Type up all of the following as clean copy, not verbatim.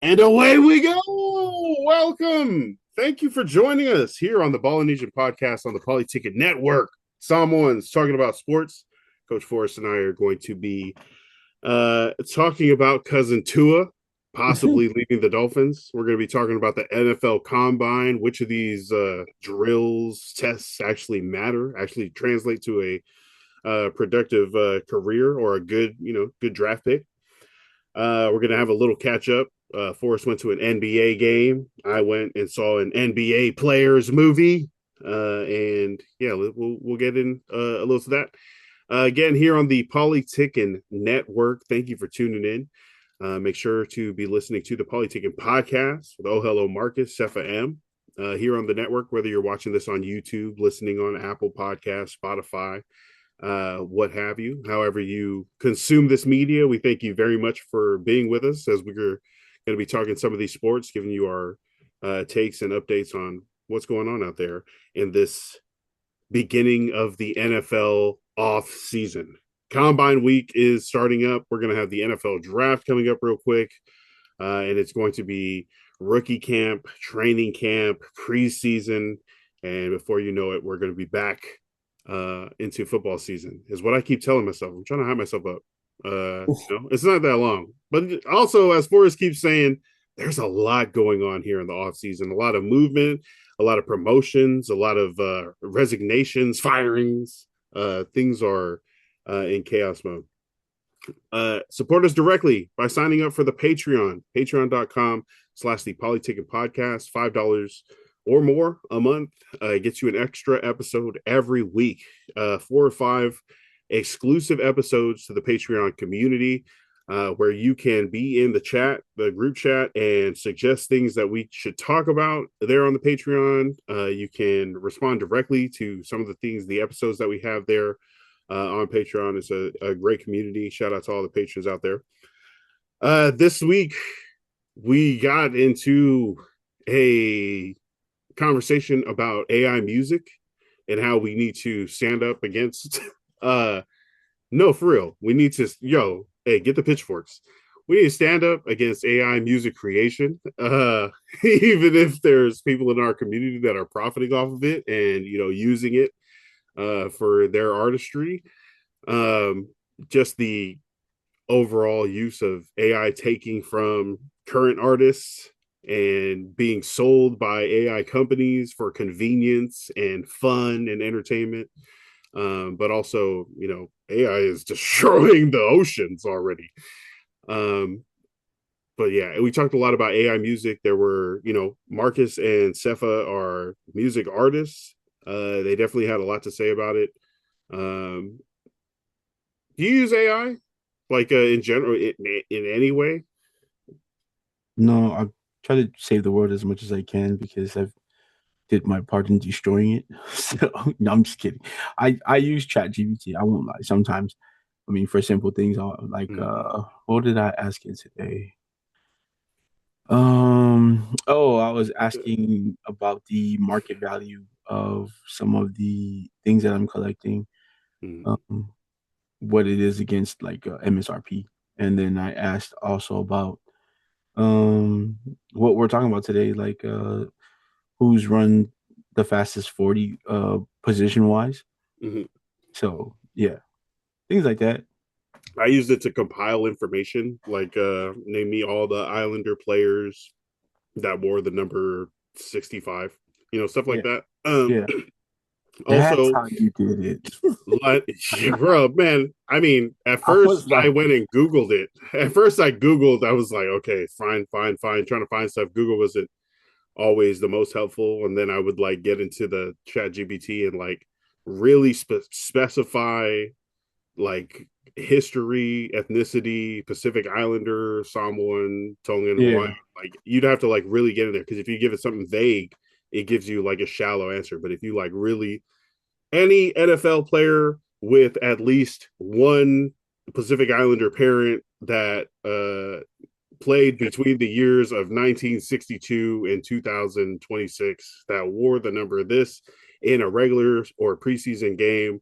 And away we go. Welcome. Thank you for joining us here on the Ballinesian Podcast on the Polytickin Network. Samoans talking about sports. Coach Forrest and I are going to be talking about cousin Tua possibly leaving the Dolphins. We're going to be talking about the NFL Combine, which of these drills, tests actually matter, actually translate to a productive career or a good draft pick. We're going to have a little catch up. Forrest went to an NBA game. I went and saw an NBA players movie. And yeah, we'll get in a little to that. Again, here on the Polytickin Network, thank you for tuning in. Make sure to be listening to the Polytickin Podcast with Oh Hello Marcus, Cepha M. Here on the network, whether you're watching this on YouTube, listening on Apple Podcasts, Spotify, what have you. However you consume this media, we thank you very much for being with us as we're going to be talking some of these sports, giving you our takes and updates on what's going on out there in this beginning of the NFL off season. Combine week is starting up. We're going to have the NFL draft coming up real quick, and it's going to be rookie camp, training camp, preseason, and before you know it, we're going to be back into football season is what I keep telling myself. I'm trying to hype myself up. It's not that long. But also, as Forrest keeps saying, there's a lot going on here in the off season. A lot of movement, a lot of promotions, a lot of resignations, firings. Things are in chaos mode. Support us directly by signing up for the Patreon, patreon.com/the Polytickin Podcast, $5 or more a month. Gets you an extra episode every week, 4 or 5 exclusive episodes to the Patreon community, where you can be in the group chat, and suggest things that we should talk about there on the Patreon. You can respond directly to some of the episodes that we have there on Patreon. It's a great community. Shout out to all the patrons out there. This week, we got into a conversation about AI music and how we need to stand up against no, for real, we need to hey, get the pitchforks. We need to stand up against AI music creation, even if there's people in our community that are profiting off of it and using it for their artistry. Just the overall use of AI taking from current artists and being sold by AI companies for convenience and fun and entertainment. But also, AI is destroying the oceans already. But yeah, we talked a lot about AI music. There were, Marcus and Cepha are music artists. They definitely had a lot to say about it. Do you use AI, like in general, in any way? No, I try to save the world as much as I can because I've did my part in destroying it. So no, I'm just kidding. I use ChatGPT. I won't lie. Sometimes, I mean, for simple things, like Mm, what did I ask it today? I was asking about the market value of some of the things that I'm collecting, mm, um, what it is against like MSRP, and then I asked also about what we're talking about today, like who's run the fastest 40 position wise. mm. So yeah, things like that. I used it to compile information, like name me all the Islander players that wore the number 65, stuff like Yeah, that. yeah. That's Also, how you did it. like, bro, man, I mean, at I was first I like, went and Googled it. At first I Googled, I was like, okay, fine, fine, fine, trying to find stuff. Google wasn't always the most helpful. And then I would like get into the chat GPT and like really specify like history, ethnicity, Pacific Islander, Samoan, Tongan, Hawaiian. yeah, Like you'd have to like really get in there because if you give it something vague, it gives you like a shallow answer. But if you like really any NFL player with at least one Pacific Islander parent that played between the years of 1962 and 2026 that wore the number of this in a regular or preseason game,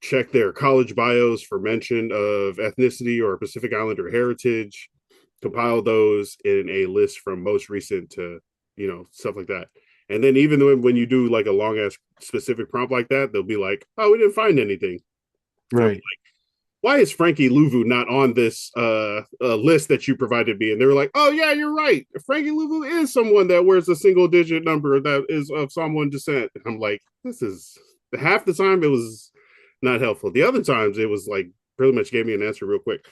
check their college bios for mention of ethnicity or Pacific Islander heritage. compile those in a list from most recent to, stuff like that. And then even when you do like a long ass specific prompt like that, they'll be like, "Oh, we didn't find anything." Right. Why is Frankie Louvu not on this list that you provided me? And they were like, "Oh yeah, you're right. Frankie Louvu is someone that wears a single digit number that is of Samoan descent." I'm like, this is half the time it was not helpful. The other times it was like pretty much gave me an answer real quick.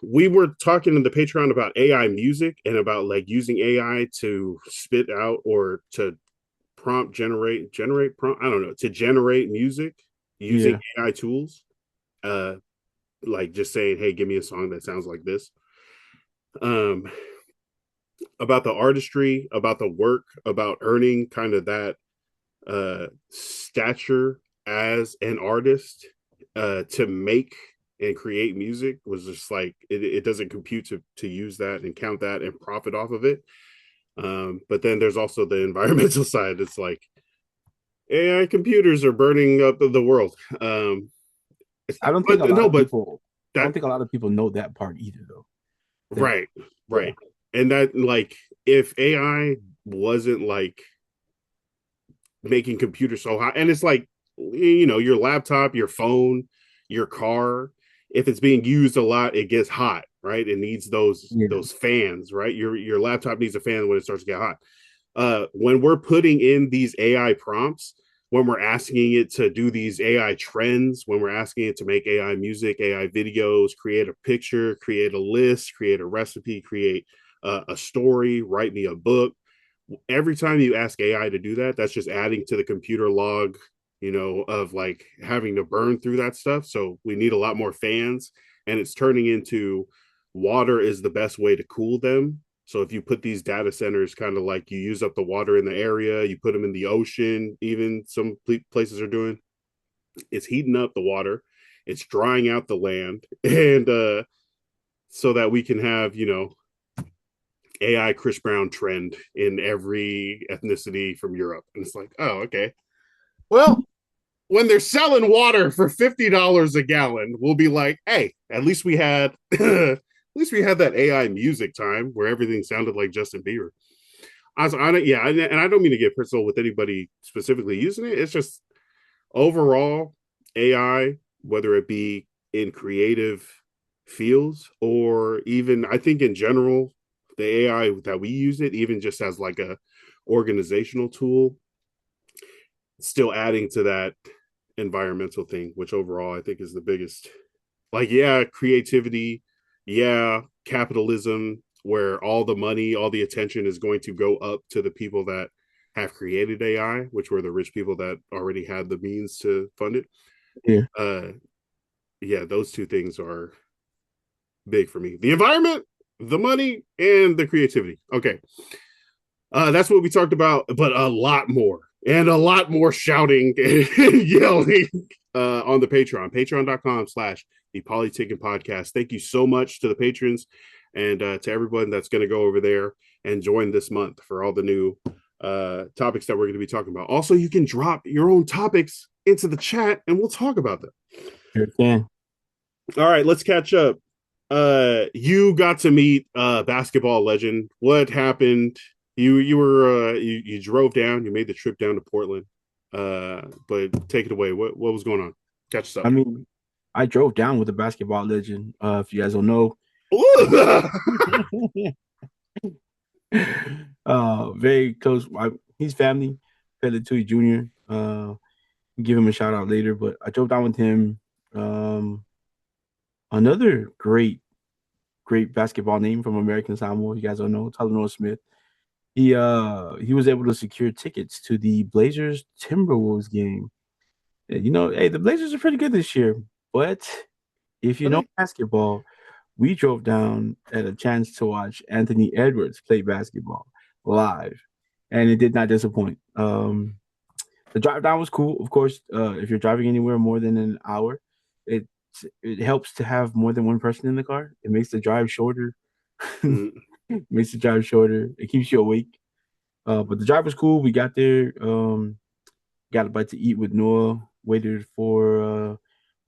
We were talking in the Patreon about AI music and about like using AI to spit out or to generate prompt, I don't know, to generate music using Yeah. AI tools. Uh like just saying, "Hey, give me a song that sounds like this." Um about the artistry, about the work, about earning kind of that stature as an artist to make and create music was just like it doesn't compute to use that and count that and profit off of it. But then there's also the environmental side. It's like AI computers are burning up the world. I don't think But a lot no, of but people. I don't that think a lot of people know that part either, though. That right, yeah, right. And that like if AI wasn't like making computers so hot, and it's like your laptop, your phone, your car, if it's being used a lot, it gets hot, right? It needs those yeah, those fans, right? Your laptop needs a fan when it starts to get hot. When we're putting in these AI prompts, when we're asking it to do these AI trends, when we're asking it to make AI music, AI videos, create a picture, create a list, create a recipe, create a story, write me a book. Every time you ask AI to do that, that's just adding to the computer log, of like having to burn through that stuff. So we need a lot more fans, and it's turning into water is the best way to cool them. So if you put these data centers kind of like you use up the water in the area, you put them in the ocean, even some places are doing, it's heating up the water, it's drying out the land, and so that we can have, AI Chris Brown trend in every ethnicity from Europe. And it's like, oh, okay. Well, when they're selling water for $50 a gallon, we'll be like, hey, at least we had at least we had that AI music time where everything sounded like Justin Bieber. Yeah, and I don't mean to get personal with anybody specifically using it. It's just overall AI, whether it be in creative fields or even I think in general, the AI that we use it, even just as like a organizational tool, still adding to that environmental thing, which overall I think is the biggest. Like, yeah, creativity, yeah, capitalism, where all the money, all the attention is going to go up to the people that have created AI, which were the rich people that already had the means to fund it. yeah. Uh, yeah, those two things are big for me: the environment, the money, and the creativity. Okay, that's what we talked about, but a lot more and a lot more shouting and yelling on the patreon.com/slash the Polytickin podcast. Thank you so much to the patrons and to everyone that's going to go over there and join this month for all the new topics that we're going to be talking about. Also, you can drop your own topics into the chat and we'll talk about them. Sure can. All right, let's catch up. You got to meet basketball legend. What happened? You were you drove down, you made the trip down to Portland. But take it away. What was going on? Catch us I up. mean, I drove down with a basketball legend. If you guys don't know, very close. He's family. Pele Tui Jr. Give him a shout out later, but I drove down with him. Um, Another great basketball name from American Samoa. You guys don't know, Tyler Smith. He was able to secure tickets to the Blazers Timberwolves game. Hey, the Blazers are pretty good this year, but if you Are know they? basketball, we drove down at a chance to watch Anthony Edwards play basketball live, and it did not disappoint. The drive down was cool, of course. If you're driving anywhere more than an hour, it it helps to have more than one person in the car. It makes the drive shorter. Mm. Makes the drive shorter. It keeps you awake. But the drive was cool. We got there, got a bite to eat with Noah. Waited for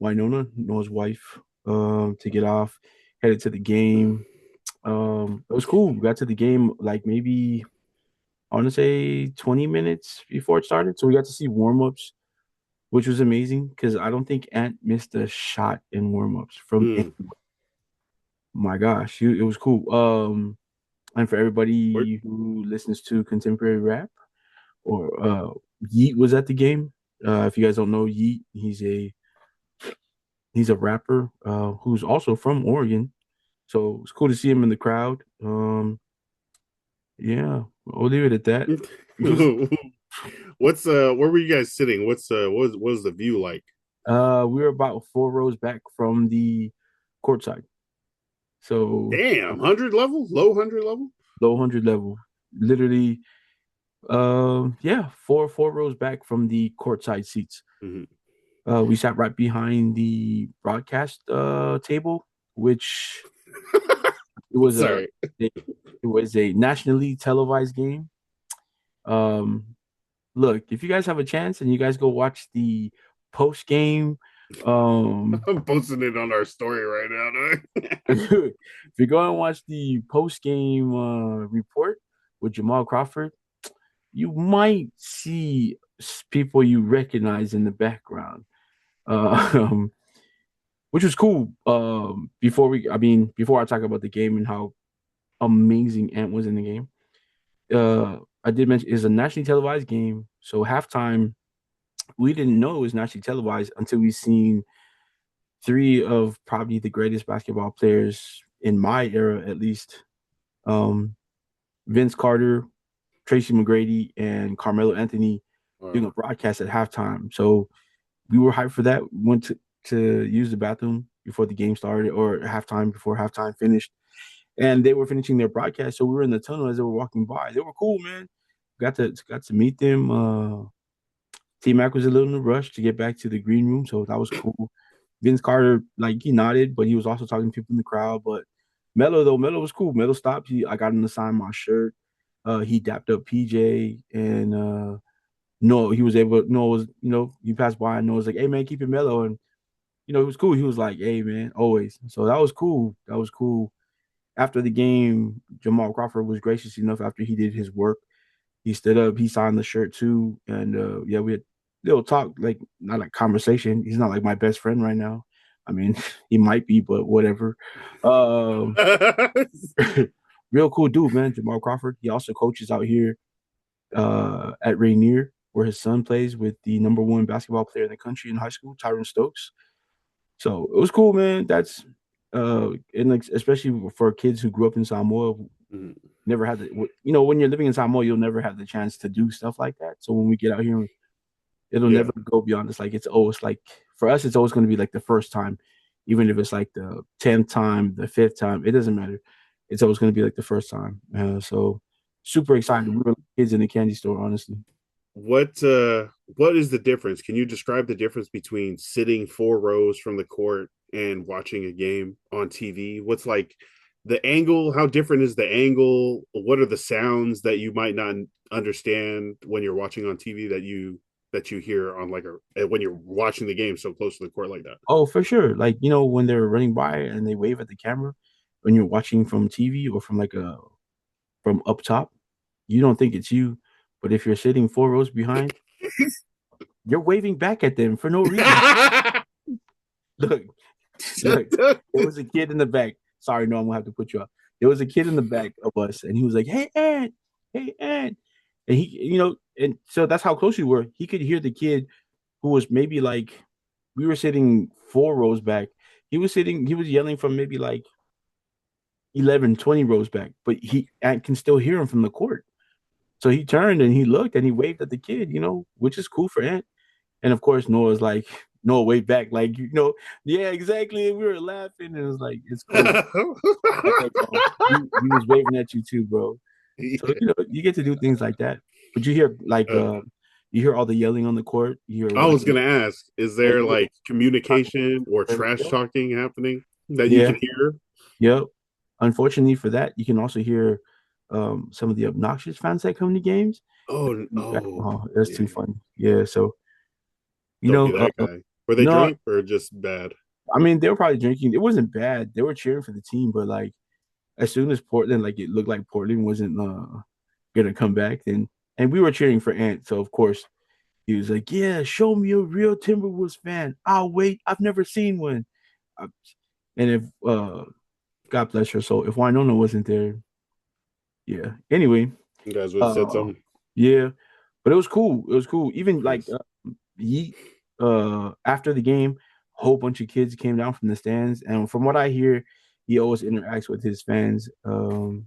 Noah's wife, to get off. Headed to the game. It was cool. We got to the game like maybe I want to say 20 minutes before it started. So we got to see warm-ups, which was amazing because I don't think Ant missed a shot in warm-ups from Hmm. my gosh, it was cool. And for Where, everybody who listens to contemporary rap or Yeet was at the game. If you guys don't know Yeet, he's a rapper who's also from Oregon. So it's cool to see him in the crowd. Yeah, I'll leave it at that. It was what's where were you guys sitting? What was the view like? we were about 4 rows back from the courtside. So Damn, 100 level, low 100 level. low 100 level. Literally yeah, four rows back from the courtside seats. Mhm. We sat right behind the broadcast table, which it was a Sorry. it, it was a nationally televised game. Um, Look, if you guys have a chance and you guys go watch the post game, I'm posting it on our story right now. if you go and watch the post game report with Jamal Crawford, you might see people you recognize in the background, uh, which was cool. Before I talk about the game and how amazing Ant was in the game, I did mention it's a nationally televised game. So halftime, we didn't know it was nationally televised until we seen three of probably the greatest basketball players in my era, at least. Um, Vince Carter, Tracy McGrady, and Carmelo Anthony doing Wow. a broadcast at halftime. So we were hyped for that. We went to use the bathroom before the game started or halftime before halftime finished. And they were finishing their broadcast. So we were in the tunnel as they were walking by. They were cool, man. Got to meet them. T Mac was a little in a rush to get back to the green room, so that was cool. Vince Carter, like he nodded, but he was also talking to people in the crowd. But Melo was cool. Melo stopped. I got him to sign my shirt. He dapped up PJ and no, he was able. No, was he passed by and Noah was like, "Hey man, keep it mellow." And it was cool. He was like, "Hey man, always." So that was cool. That was cool. After the game, Jamal Crawford was gracious enough after he did his work. He stood up, he signed the shirt too, and yeah, we had little talk, like not like conversation. He's not like my best friend right now. I mean, he might be, but whatever. Um, Real cool dude, man. Jamal Crawford. He also coaches out here at Rainier, where his son plays with the number one basketball player in the country in high school, Tyron Stokes. So it was cool, man. That's and like especially for kids who grew up in Samoa, Mhm. never had the when you're living in Samoa, you'll never have the chance to do stuff like that. So when we get out here, it'll Yeah. never go beyond. It's like for us, it's always going to be like the first time, even if it's like the 10th time, the fifth time, it doesn't matter. It's always going to be like the first time. So super excited. We were kids in the candy store, honestly. What is the difference? Can you describe the difference between sitting 4 rows from the court and watching a game on TV? What's like the angle? How different is the angle? What are the sounds that you might not understand when you're watching on TV that you hear on like a when you're watching the game so close to the court like that? Oh, for sure. Like when they're running by and they wave at the camera, when you're watching from TV or from like a from up top, you don't think it's you. But if you're sitting 4 rows behind, you're waving back at them for no reason. Look, look, there was a kid in the back. Sorry, no, I'm gonna have to put you up. There was a kid in the back of us, and he was like, hey, Ant," and and so that's how close we were. He could hear the kid who was maybe like we were sitting 4 rows back. He was yelling from maybe like 11, 20 rows back, but Ant can still hear him from the court. So he turned and he looked and he waved at the kid, which is cool for Ant. And of course, Noah waved back, like, yeah, exactly. And we were laughing, and it was like, it's cool. Okay, bro. He was waving at you too, bro. So, Yeah. you get to do things like that. But uh, you hear all the yelling on the court. You hear I like, was gonna ask, is yeah, there you hear like communication or trash yep, talking happening that you yeah, can hear? yep. Unfortunately for that, you can also hear some of the obnoxious fans that come to games. Oh, Oh, that's too yeah. funny. Yeah, so you Don't be know, that guy. Were they no, drunk or just bad? I mean they were probably drinking. It wasn't bad. They were cheering for the team, but like as soon as Portland, like it looked like Portland wasn't gonna come back, then and we were cheering for Ant, so of course he was like, "Yeah, show me a real Timberwolves fan. I'll wait. I've never seen one." I- And if God bless her soul, if Winona wasn't there, yeah. Anyway, You guys would have said uh, something. yeah, but it was cool. It was cool. Even like Yes. he after the game, a whole bunch of kids came down from the stands, and from what I hear, he always interacts with his fans,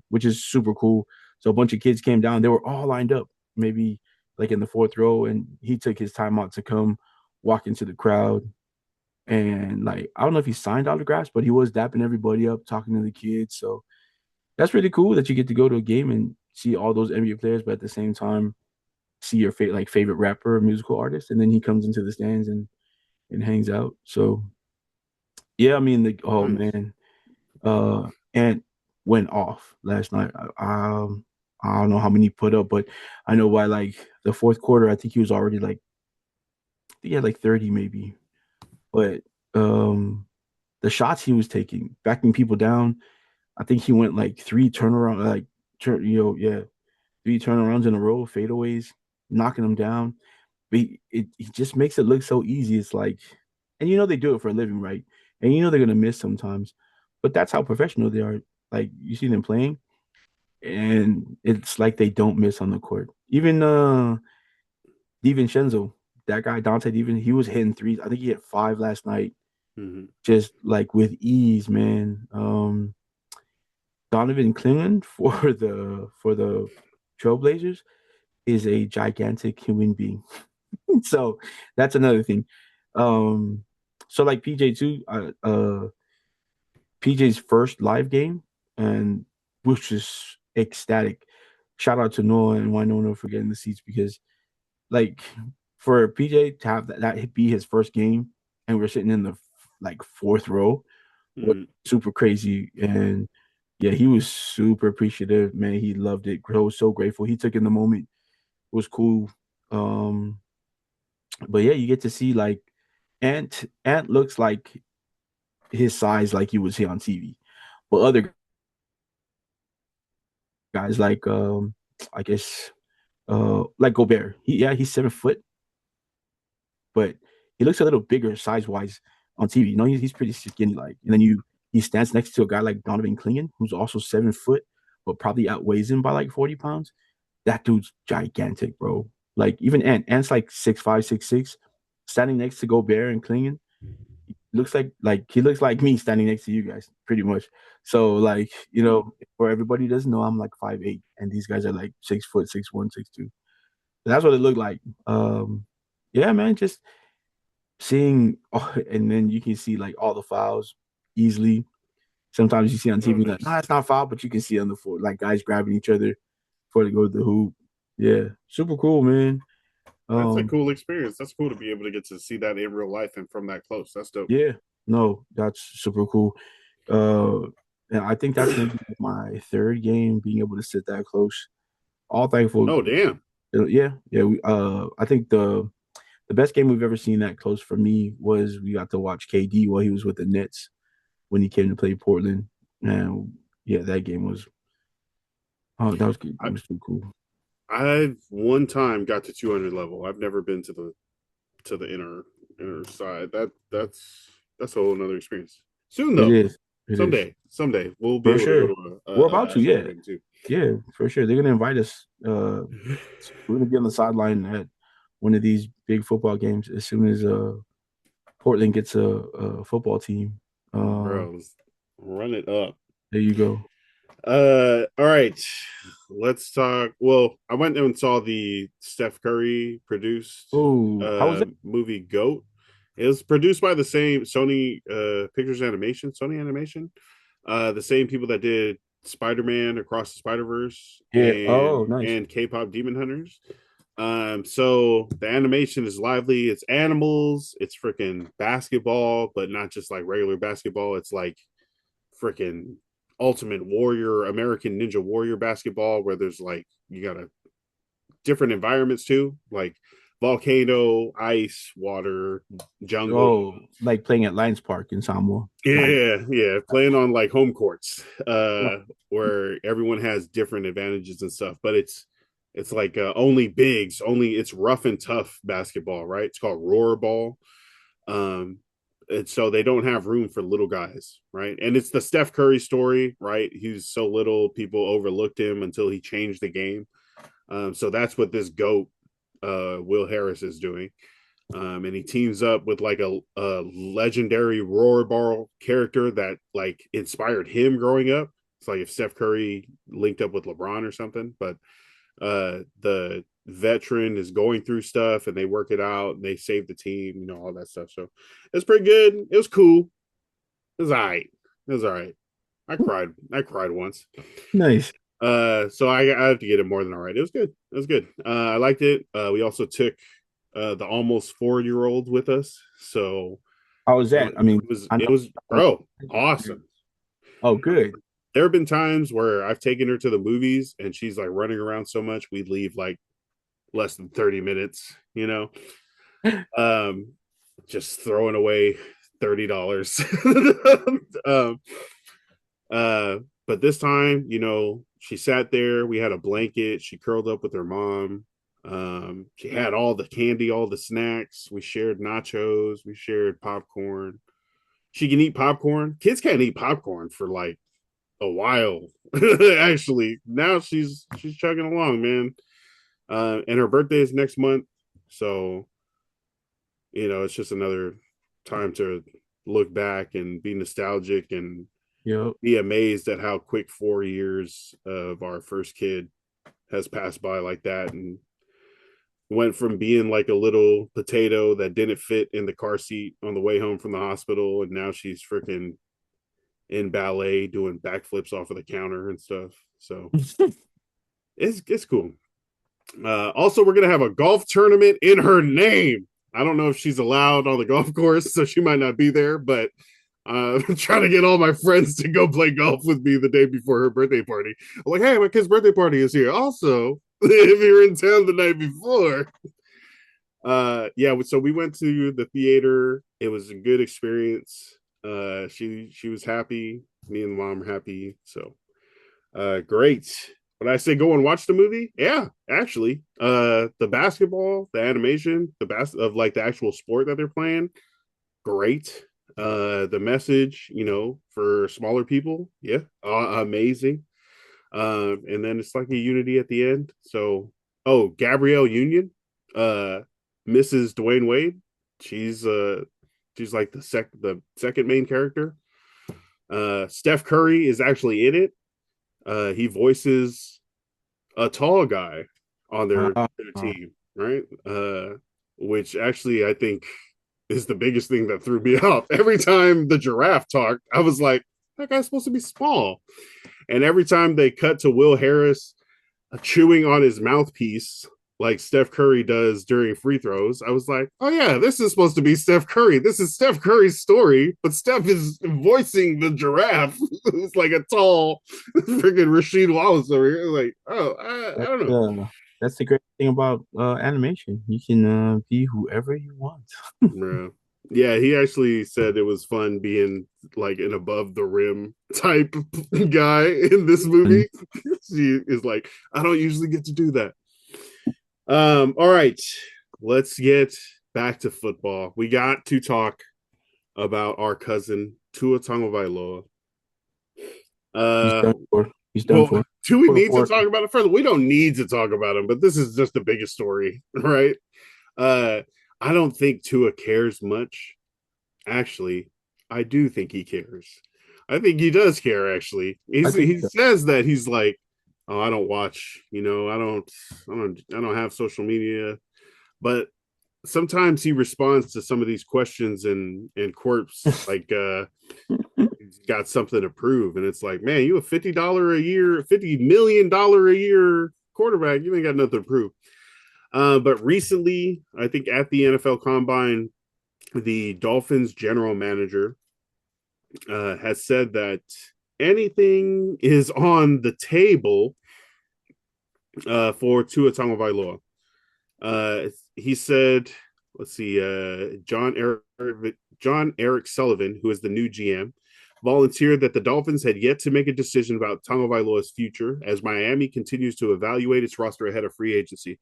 which is super cool. So a bunch of kids came down. They were all lined up, maybe like in the fourth row, and he took his time out to come walk into the crowd. And like I don't know if he signed autographs, but he was dapping everybody up, talking to the kids. So that's really cool that you get to go to a game and see all those NBA players, but at the same time see your favorite rapper or musical artist, and then he comes into the stands and hangs out. So yeah, I mean the oh Nice. man, and went off last night. I don't know how many he put up, but I know by like the fourth quarter, I think he was already like I think he had like 30 maybe. But um the shots he was taking, backing people down, I think he went like three turnaround like yeah, three turnarounds in a row, fadeaways, knocking them down. But he just makes it look so easy. It's like, and you know they do it for a living, right? And you know they're gonna miss sometimes, but that's how professional they are. Like you see them playing, and it's like they don't miss on the court. Even DiVincenzo, that guy Dante Diven, he was hitting threes. I think he hit five last night, Mm-hmm. just like with ease, man. Donovan Cleveland for the Trailblazers is a gigantic human being. So that's another thing. So like PJ too, PJ's first live game, and which is ecstatic. Shout out to Noah and Winona for getting the seats because like for PJ to have that be his first game, and we're sitting in the like fourth row was Mm-hmm. super crazy. And yeah, he was super appreciative, man. He loved it. I was so grateful. He took in the moment. It was cool. Um, but yeah, you get to see like Ant looks like his size like he was here on TV. But other guys I guess like Gobert. He's 7 foot, but he looks a little bigger size wise on TV. You know, he's pretty skinny like. And then he stands next to a guy like Donovan Clingan, who's also 7 foot, but probably outweighs him by like 40 pounds. That dude's gigantic, bro. Like even Ant's like 6'5", 6'6", standing next to Gobert and Clingan. Looks like he looks like me standing next to you guys, pretty much. So like, for everybody who doesn't know, I'm like 5'8", and these guys are like 6 foot, 6'1", 6'2". That's what it looked like. Yeah, man, just seeing, and then you can see like all the fouls easily. Sometimes you see on Oh, TV like, nah, nice. it's not foul, but you can see on the floor like guys grabbing each other before they go to the hoop. Yeah, super cool, man. That's a Um, cool experience. That's cool to be able to get to see that in real life and from that close. That's dope. yeah, no, that's super cool. And I think that's maybe my third game being able to sit that close. All thankful. Oh, damn. Yeah. I think the best game we've ever seen that close for me was we got to watch KD while he was with the Nets when he came to play Portland. And yeah, that game was that was good. It I, was too cool. I've one time got to 200 level. I've never been to the inner side. That's a whole another experience. Soon It though, is. It is someday we'll be for able to go sure. to We're a about to. basketball Yeah, game too. yeah, for sure. They're gonna invite us. We're gonna be on the sideline at one of these big football games as soon as Portland gets a football team. Uh, Bro, run it up. there you go. All right. Let's talk. Well, I went and saw the Steph Curry produced Oh, how was that? movie Goat. It was produced by the same Sony Pictures Animation, Sony Animation. The same people that did Spider-Man Across the Spider-Verse Yeah. Oh, nice. and K-pop Demon Hunters. So the animation is lively. It's animals. It's freaking basketball, but not just like regular basketball. It's like freaking Ultimate Warrior, American Ninja Warrior basketball, where there's like you got a different environments too. Like volcano, ice, water, jungle. Oh, like playing at Lions Park in Samoa. Got it. Yeah, playing on like home courts, Oh, where everyone has different advantages and stuff. But it's like only bigs, only it's rough and tough basketball, right? It's called roar ball. Um, and so they don't have room for little guys, right? And it's the Steph Curry story, right? He's so little, people overlooked him until he changed the game. So that's what this GOAT, Will Harris, is doing. And he teams up with like a legendary rollerball character that like inspired him growing up. It's like if Steph Curry linked up with LeBron or something, but the veteran is going through stuff and they work it out and they save the team, all that stuff. So it's pretty good. It was cool. It was all right. It was all right. I cried once. nice. So I have to get it more than all right. It was good. It was good. I liked it. We also took the almost 4-year old with us. So How was that? I mean, I it know. was bro, awesome. Oh, good. There have been times where I've taken her to the movies and she's like running around so much we'd leave like less than 30 minutes, um, just throwing away $30. um, but this time, she sat there. We had a blanket. She curled up with her mom. She had all the candy, all the snacks. We shared nachos. We shared popcorn. She can eat popcorn. Kids can't eat popcorn for like a while. Actually, now she's chugging along, man. And her birthday is next month, so it's just another time to look back and be nostalgic and Yep. be amazed at how quick 4 years of our first kid has passed by like that, and went from being like a little potato that didn't fit in the car seat on the way home from the hospital, and now she's freaking in ballet doing backflips off of the counter and stuff. So it's cool. Also, we're gonna have a golf tournament in her name. I don't know if she's allowed on the golf course, so she might not be there. But I'm trying to get all my friends to go play golf with me the day before her birthday party. I'm like, hey, my kid's birthday party is here. Also, if you're in town the night before, yeah. So we went to the theater. It was a good experience. She was happy. Me and the mom were happy. So great. When I say go and watch the movie, yeah, actually, the basketball, the animation, of like the actual sport that they're playing, great. The message, for smaller people, yeah, amazing. And then it's like a unity at the end. So, oh, Gabrielle Union, uh, Mrs. Dwayne Wade, she's like the second main character. Steph Curry is actually in it. He voices a tall guy on their Uh, team, right? Which actually I think is the biggest thing that threw me off. Every time the giraffe talked, I was like, that guy's supposed to be small. And every time they cut to Will Harris chewing on his mouthpiece, like Steph Curry does during free throws, I was like, oh yeah, this is supposed to be Steph Curry. This is Steph Curry's story, but Steph is voicing the giraffe. It's like a tall freaking Rasheed Wallace over here. Like, oh, I that's don't know. that's the great thing about animation. You can be whoever you want. Yeah. Yeah, he actually said it was fun being like an above the rim type guy in this And movie. She is like, I don't usually get to do that. All right, let's get back to football. We got to talk about our cousin Tua Tagovailoa. he's Uh, done for. He's done well, for. do we need to For talk about it further? We don't need to talk about him, but this is just the biggest story, right? Uh, I don't think Tua cares much. Actually, I do think he cares. I think he does care. Actually, I think he says that he's like, oh, I don't watch. I don't have social media, but sometimes he responds to some of these questions in corpse like he's got something to prove, and it's like, man, you a $50 a year, $50 million a year quarterback, you ain't got nothing to prove. But recently, I think at the NFL Combine, the Dolphins general manager has said that anything is on the table for Tua Tagovailoa. He said, let's see, John Eric Sullivan, who is the new GM, volunteered that the Dolphins had yet to make a decision about Tagovailoa's future as Miami continues to evaluate its roster ahead of free agency.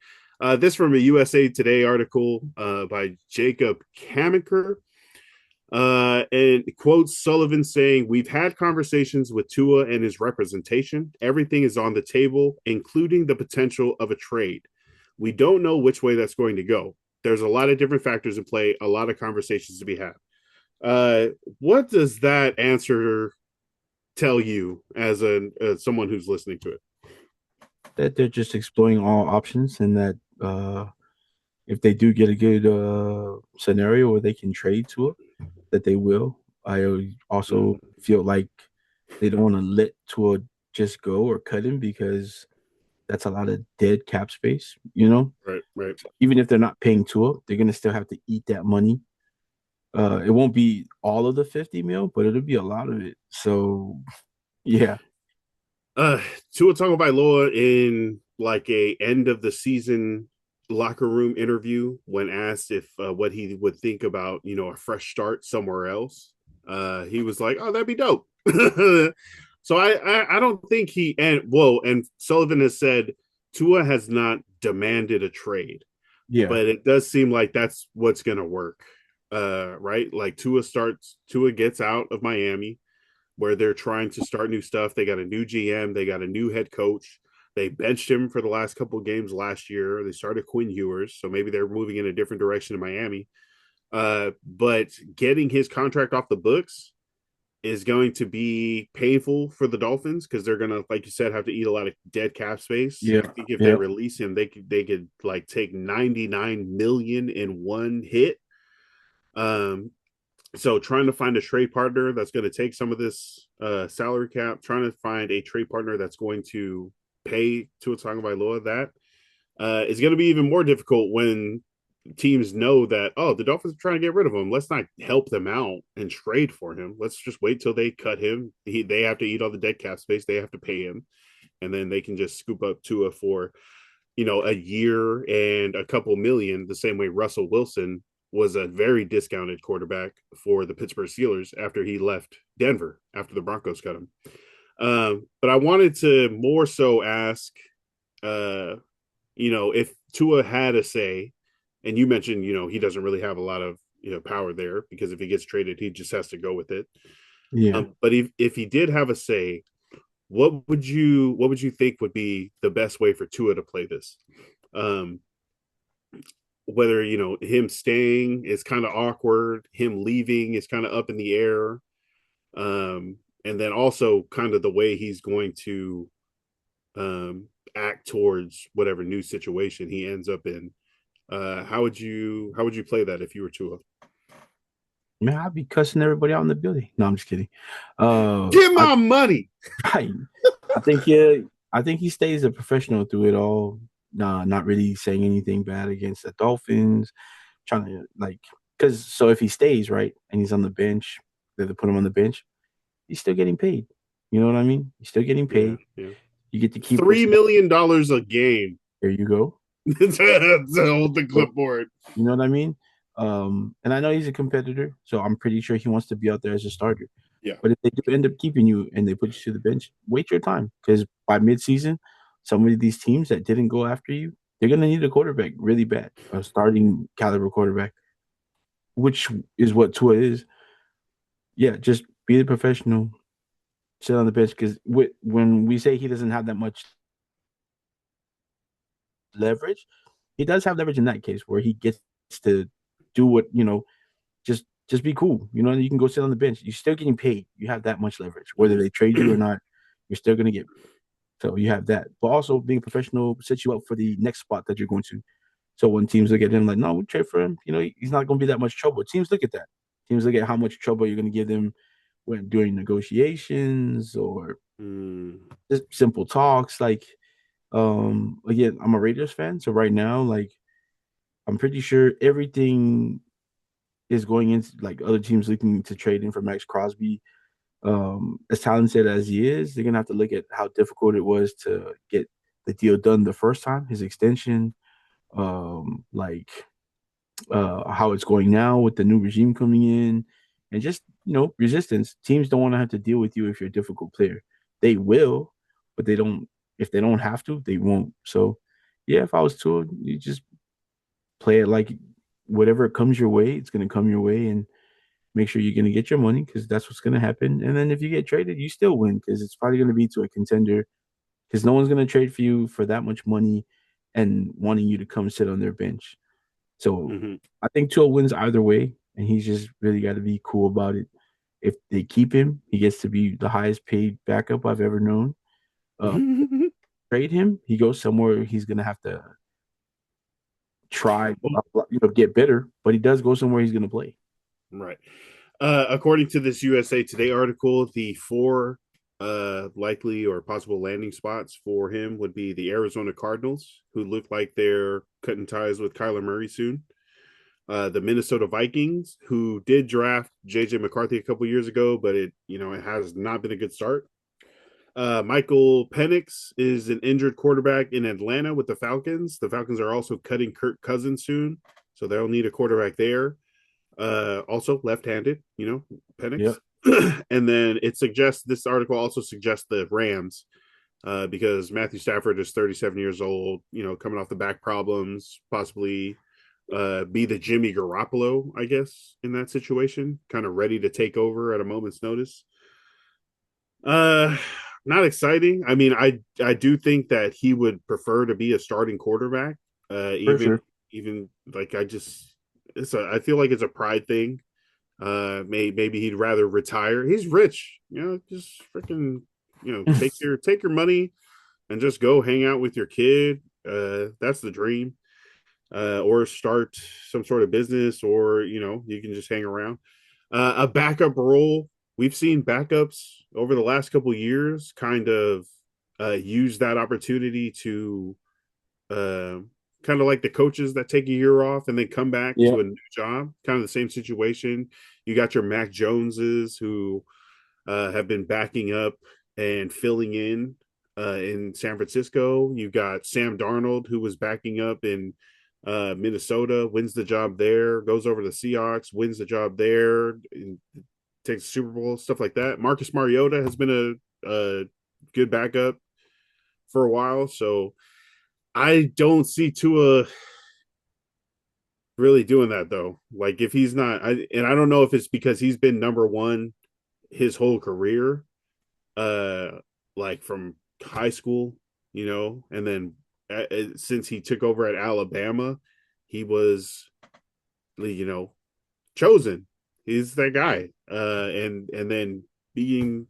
This from a USA Today article by Jacob Kamiker. And quotes Sullivan saying, "We've had conversations with Tua and his representation. Everything is on the table, including the potential of a trade. We don't know which way that's going to go. There's a lot of different factors in play, a lot of conversations to be had." What does that answer tell you as someone who's listening to it? That they're just exploring all options, and that if they do get a good scenario where they can trade to it, that they will. I also feel like they don't want to let Tua just go or cut him because that's a lot of dead cap space, you know? Right, right. So even if they're not paying Tua, they're going to still have to eat that money. It won't be all of the 50 mil, but it'll be a lot of it. So, yeah. Uh, Tua Tagovailoa in like a end of the season locker room interview when asked if what he would think about a fresh start somewhere else. He was like, "Oh, that'd be dope." So I don't think and Sullivan has said Tua has not demanded a trade, Yeah. but it does seem like that's what's going to work. Right? Like Tua gets out of Miami where they're trying to start new stuff. They got a new GM, they got a new head coach. They benched him for the last couple of games last year. They started Quinn Ewers, so maybe they're moving in a different direction in Miami. But getting his contract off the books is going to be painful for the Dolphins because they're gonna, like you said, have to eat a lot of dead cap space. I Yeah. think if they Yeah. release him, they could like take 99 million in one hit. Um, so trying to find a trade partner that's going to take some of this salary cap, trying to find a trade partner that's going to pay Tua Tagovailoa that is going to be even more difficult when teams know that, oh, the Dolphins are trying to get rid of him. Let's not help them out and trade for him. Let's just wait till they cut him. They have to eat all the dead cap space. They have to pay him, and then they can just scoop up Tua for a year and a couple million, the same way Russell Wilson was a very discounted quarterback for the Pittsburgh Steelers after he left Denver after the Broncos cut him. But I wanted to more so ask, if Tua had a say, and you mentioned, he doesn't really have a lot of power there because if he gets traded, he just has to go with it. Yeah. But if he did have a say, what would you think would be the best way for Tua to play this? Um, whether him staying is kind of awkward, him leaving is kind of up in the air, and then also kind of the way he's going to act towards whatever new situation he ends up in. How would you play that if you were Tua? Man, I'd be cussing everybody out in the building. No, I'm just kidding. Get I, my money. I, I think yeah, I think he stays a professional through it all. Nah, not really saying anything bad against the Dolphins. Trying to because so if he stays right and he's on the bench, they put him on the bench. He's still getting paid. You know what I mean? He's still getting Yeah, paid. yeah. You get to keep $3 what's million a game there. You go. to hold the So, clipboard. you know what I mean? And I know he's a competitor, so I'm pretty sure he wants to be out there as a starter. Yeah. But if they do end up keeping you and they put you to the bench, wait your time because by midseason, some of these teams that didn't go after you, they're gonna need a quarterback really bad, a starting caliber quarterback, which is what Tua is. Yeah, just be the professional, sit on the bench because when we say he doesn't have that much leverage, he does have leverage in that case where he gets to do what just be cool. You can go sit on the bench. You're still getting paid. You have that much leverage. Whether they trade you or not, you're still gonna get paid. So you have that. But also being a professional sets you up for the next spot that you're going to. So when teams look at him like, no, we trade for him, he's not gonna be that much trouble. Teams look at that. Teams look at how much trouble you're gonna give them when during negotiations or just simple talks. Again, I'm a Raiders fan, so right now, I'm pretty sure everything is going into other teams looking to trade in for Max Crosby. As talented as he is, they're gonna have to look at how difficult it was to get the deal done the first time, his extension. like how it's going now with the new regime coming in, and just resistance. Teams don't want to have to deal with you if you're a difficult player. They will, but they don't. If they don't have to, they won't. So, yeah, if I was to, you just play it like whatever comes your way, it's going to come your way, and make sure you're going to get your money because that's what's going to happen. And then if you get traded, you still win because it's probably going to be to a contender because no one's going to trade for you for that much money and wanting you to come sit on their bench. So Mm-hmm. I think Tua wins either way, and he's just really got to be cool about it. If they keep him, he gets to be the highest paid backup I've ever known. Uh, Trade him, he goes somewhere he's gonna have to try, get better. But he does go somewhere he's gonna play. Right. According to this USA Today article, the four likely or possible landing spots for him would be the Arizona Cardinals, who look like they're cutting ties with Kyler Murray soon. The Minnesota Vikings, who did draft JJ McCarthy a couple years ago, but it has not been a good start. Michael Penix is an injured quarterback in Atlanta with the Falcons. The Falcons are also cutting Kirk Cousins soon, so they'll need a quarterback there. Also left-handed, Penix. Yep. And then this article also suggests the Rams, because Matthew Stafford is 37 years old, coming off the back problems, possibly be the Jimmy Garoppolo, I guess, in that situation, kind of ready to take over at a moment's notice. Uh, Not exciting. I mean, I do think that he would prefer to be a starting quarterback. For Even sure. even like I feel like it's a pride thing. Maybe he'd rather retire. He's rich, just freaking, take your money and just go hang out with your kid. That's the dream. Or start some sort of business, or you can just hang around. A backup role. We've seen backups over the last couple of years kind of use that opportunity to uh, kind of like the coaches that take a year off and then come back Yeah. to a new job. Kind of the same situation. You got your Mac Joneses who have been backing up and filling in San Francisco. You got Sam Darnold, who was backing up in Minnesota, wins the job there, goes over to the Seahawks, wins the job there, and takes the Super Bowl, stuff like that. Marcus Mariota has been a good backup for a while, so I don't see Tua really doing that though. Like if he's not, and I don't know if it's because he's been number one his whole career, uh, like from high school, and then since he took over at Alabama, he was, you know, chosen. He's that guy, and then being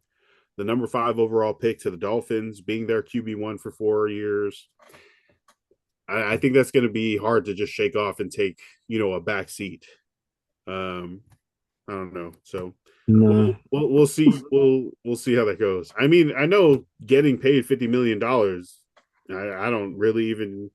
the number 5 overall pick to the Dolphins, being their QB1 for 4 years. I think that's going to be hard to just shake off and take, a back seat. Um, I don't know. So Nah. we'll see. We'll see how that goes. I mean, I know getting paid $50 million. I don't really even,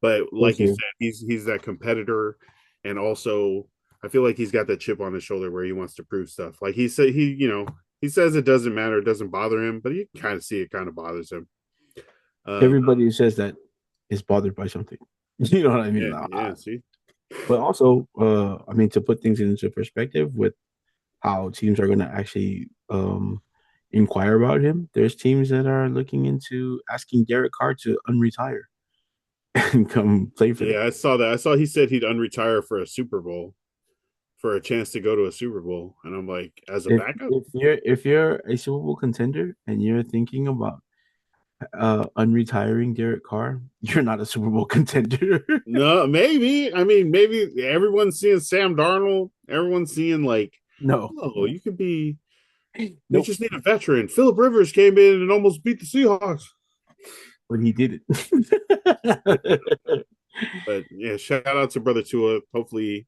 but For like you sure. said, he's that competitor, and also I feel like he's got that chip on his shoulder where he wants to prove stuff. Like he says it doesn't matter, it doesn't bother him, but you kind of see it kind of bothers him. Um, Everybody who says that is bothered by something. You know what I mean? yeah. See, But also, I mean, to put things into perspective with how teams are going to actually inquire about him, there's teams that are looking into asking Derek Carr to unretire and come play for them. yeah, I saw that. I saw he said he'd unretire for a Super Bowl, for a chance to go to a Super Bowl, and I'm like, as a If backup. if you're a Super Bowl contender and you're thinking about unretiring Derek Carr, you're not a Super Bowl contender. No, maybe. I mean, maybe everyone's seeing Sam Darnold. Everyone's seeing like, No, oh, you could be. We nope. just need a veteran. Philip Rivers came in and almost beat the Seahawks. But he did it. But yeah, shout out to Brother Tua. Hopefully,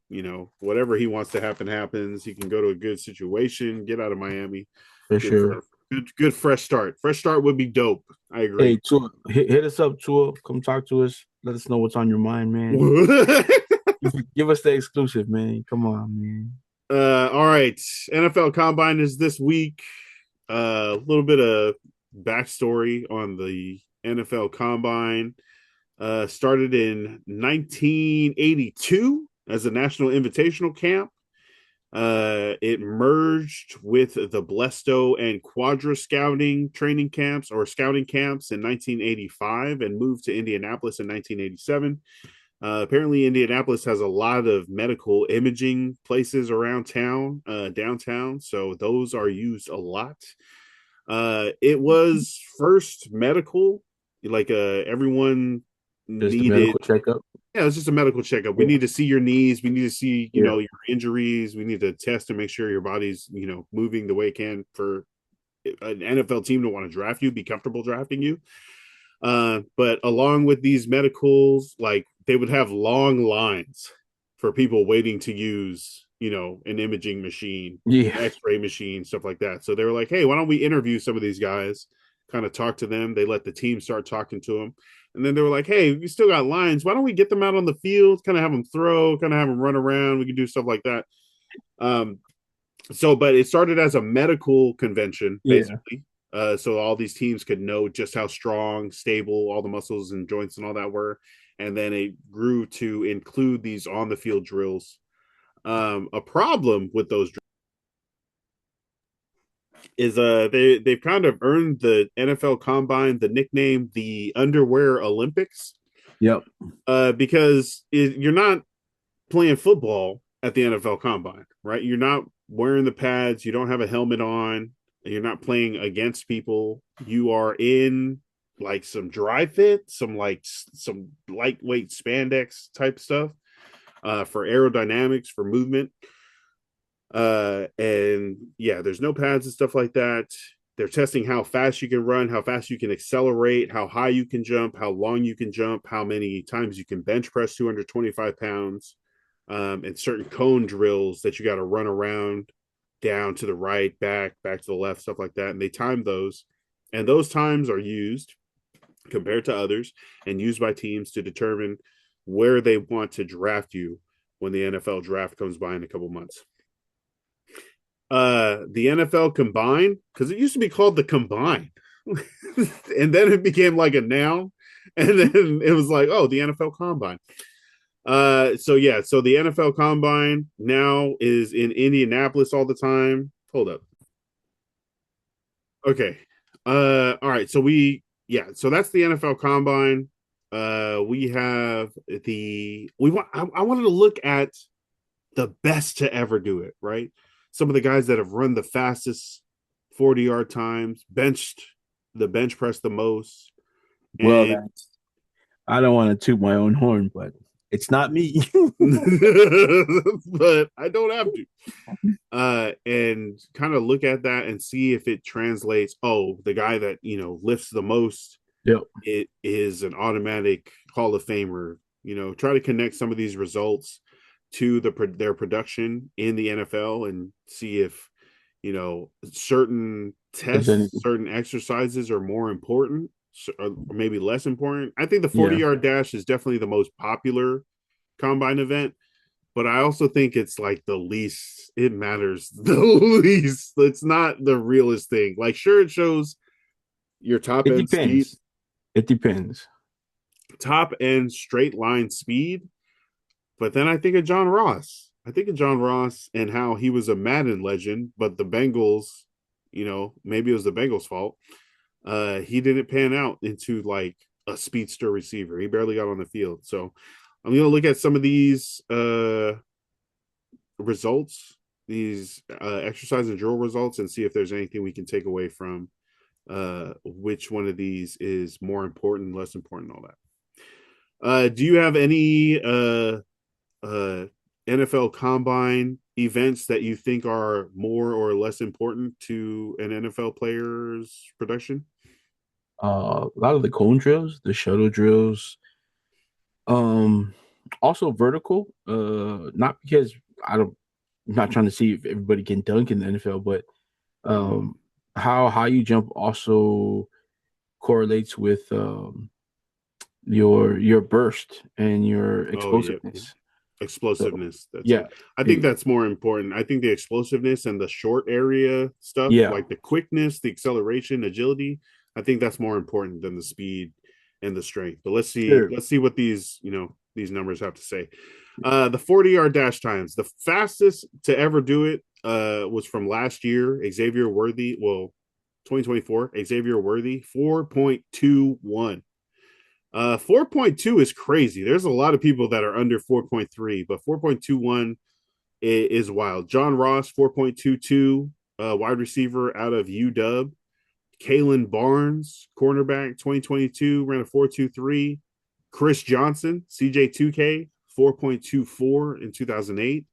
whatever he wants to happen happens. He can go to a good situation, get out of Miami. For Good sure. for good fresh start. Fresh start would be dope. I Hey, agree. Tua, hit us up, Tua. Come talk to us. Let us know what's on your mind, man. Give us the exclusive, man. Come on, man. All right. NFL Combine is this week. A little bit of backstory on the NFL Combine. Started in 1982 as a national invitational camp. It merged with the Blesto and Quadra scouting training camps or scouting camps in 1985 and moved to Indianapolis in 1987. Apparently, Indianapolis has a lot of medical imaging places around town, downtown, so those are used a lot. It was first medical, like everyone Just a needed. medical checkup. Yeah, it's just a medical checkup. We Yeah. need to see your knees. We need to see, Yeah. your injuries. We need to test to make sure your body's, moving the way it can for an NFL team to want to draft you, be comfortable drafting you. But along with these medicals, like they would have long lines for people waiting to use, an imaging machine, Yeah. x-ray machine, stuff like that. So they were like, hey, why don't we interview some of these guys, kind of talk to them. They let the team start talking to them. And then they were like, hey, we still got lines. Why don't we get them out on the field, kind of have them throw, kind of have them run around. We can do stuff like that. Um, but it started as a medical convention, Yeah. basically. So all these teams could know just how strong, stable all the muscles and joints and all that were. And then it grew to include these on the field drills. A problem with those is they've kind of earned the NFL Combine the nickname the Underwear Olympics. Yep. Because you're not playing football at the NFL Combine, right? You're not wearing the pads, you don't have a helmet on, you're not playing against people. You are in like some dry fit, some lightweight spandex type stuff for aerodynamics, for movement. And yeah, there's no pads and stuff like that. They're testing how fast you can run, how fast you can accelerate, how high you can jump, how long you can jump, how many times you can bench press 225 pounds, and certain cone drills that you got to run around, down to the right, back to the left, stuff like that. And they time those. And those times are used compared to others and used by teams to determine where they want to draft you when the NFL draft comes by in a couple months. The NFL Combine, because it used to be called the Combine, and then it became like a noun, and then it was like, oh, the NFL Combine. So the NFL Combine now is in Indianapolis all the time. Hold up. Okay. All right. So that's the NFL Combine. We have I wanted to look at the best to ever do it, right? Some of the guys that have run the fastest 40-yard times, the bench press the most. Well, And I don't want to toot my own horn, but it's not me. but I don't have to. And kind of look at that and see if it translates. Oh, the guy that lifts the most, Yep. it is an automatic Hall of Famer. Try to connect some of these results to their production in the NFL and see if certain tests, certain exercises are more important or maybe less important. I think the 40-yard dash is definitely the most popular combine event, but I also think it's like the least it matters the least. It's not the realest thing. Like, sure, it shows your top It end speed. depends. It depends. Top end straight line speed. But then I think of John Ross. I think of John Ross and how he was a Madden legend, but the Bengals, maybe it was the Bengals' fault. He didn't pan out into like a speedster receiver. He barely got on the field. So I'm going to look at some of these results, these exercise and drill results, and see if there's anything we can take away from which one of these is more important, less important, all that. Do you have any NFL Combine events that you think are more or less important to an NFL player's production? A lot of the cone drills, the shuttle drills, also vertical. Not because I'm not trying to see if everybody can dunk in the NFL, but how you jump also correlates with your burst and your explosiveness. Explosiveness. So, I think that's more important. I think the explosiveness and the short area stuff, like the quickness, the acceleration, agility, I think that's more important than the speed and the strength. But let's see, Sure. what these numbers have to say. The 40-yard dash times, the fastest to ever do it was from last year, Xavier Worthy. Well, 2024, Xavier Worthy, 4.21. 4.2 is crazy. There's a lot of people that are under 4.3, but 4.21 is wild. John Ross, 4.22, wide receiver out of UW. Kalen Barnes, cornerback, 2022, ran a 4.23. Chris Johnson, CJ2K, 4.24 in 2008.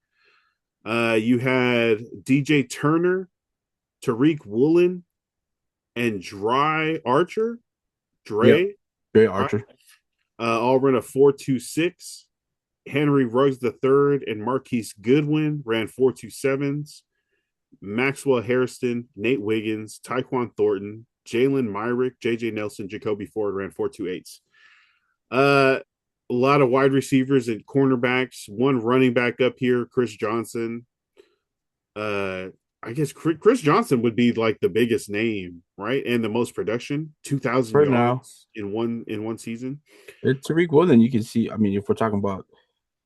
You had DJ Turner, Tariq Woolen, and Dre Archer. Yep. Dre Dre Archer. all ran a 4.26. Henry Ruggs III and Marquise Goodwin ran 4.27s. Maxwell Hairston, Nate Wiggins, Tyquan Thornton, Jalen Myrick, JJ Nelson, Jacoby Ford ran 4.28s. A lot of wide receivers and cornerbacks. One running back up here, Chris Johnson. I guess Chris Johnson would be like the biggest name, right? And the most production, 2,000 For now, yards in one season. it's Tariq Woolen. You can see. I mean, if we're talking about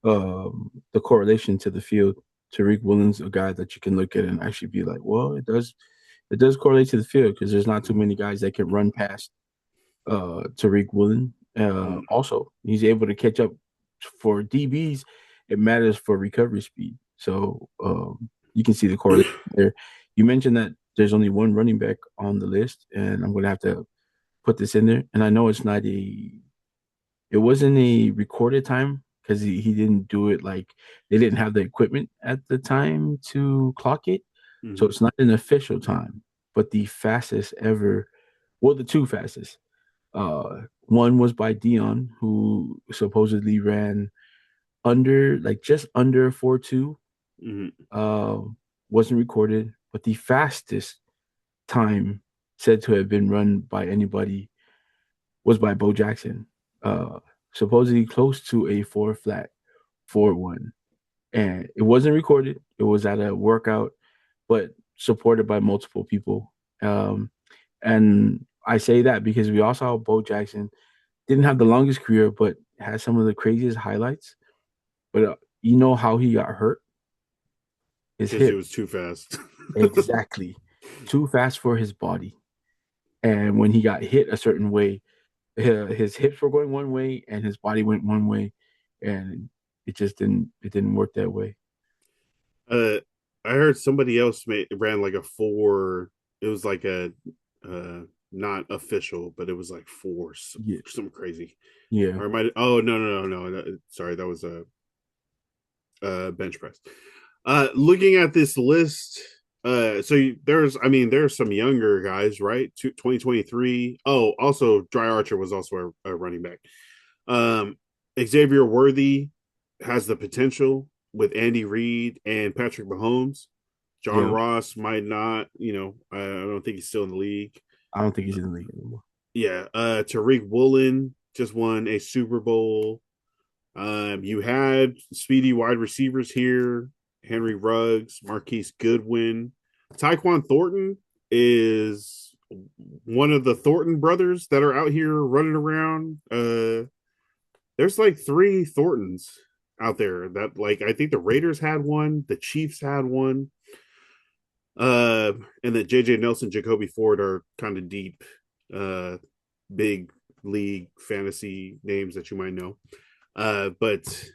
the correlation to the field, Tariq Woolen's a guy that you can look at and actually be like, well, it does correlate to the field because there's not too many guys that can run past Tariq Woolen. Also, he's able to catch up for DBs. It matters for recovery speed. So you can see the correlation there. You mentioned that there's only one running back on the list, and I'm going to have to put this in there. And I know it wasn't a recorded time because he didn't do it like they didn't have the equipment at the time to clock it. So it's not an official time, but the fastest ever, well, the two fastest. One was by Dion, who supposedly ran just under 4.2. Wasn't recorded, but the fastest time said to have been run by anybody was by Bo Jackson. Supposedly close to a 4.1. And it wasn't recorded. It was at a workout, but supported by multiple people. And I say that because we all saw Bo Jackson didn't have the longest career, but had some of the craziest highlights. But you know how he got hurt? His Because it hip. was too fast. Exactly. Too fast for his body. And when he got hit a certain way, his hips were going one way and his body went one way. And it didn't work that way. I heard somebody else ran like a four. It was like a not official, but it was like four, Yeah. something crazy. Yeah. Or might. Oh no. Sorry, that was a bench press. Looking at this list, there's some younger guys, right? 2023. Oh, also Dry Archer was also a running back. Xavier Worthy has the potential with Andy Reid and Patrick Mahomes. John Yeah. Ross might not, I don't think he's still in the league. I don't think he's in the league anymore. Yeah. Tariq Woolen just won a Super Bowl. You had speedy wide receivers here. Henry Ruggs, Marquise Goodwin. Tyquan Thornton is one of the Thornton brothers that are out here running around. There's like three Thorntons out there that, like, I think the Raiders had one, the Chiefs had one. And that JJ Nelson, Jacoby Ford are kind of deep, big league fantasy names that you might know. But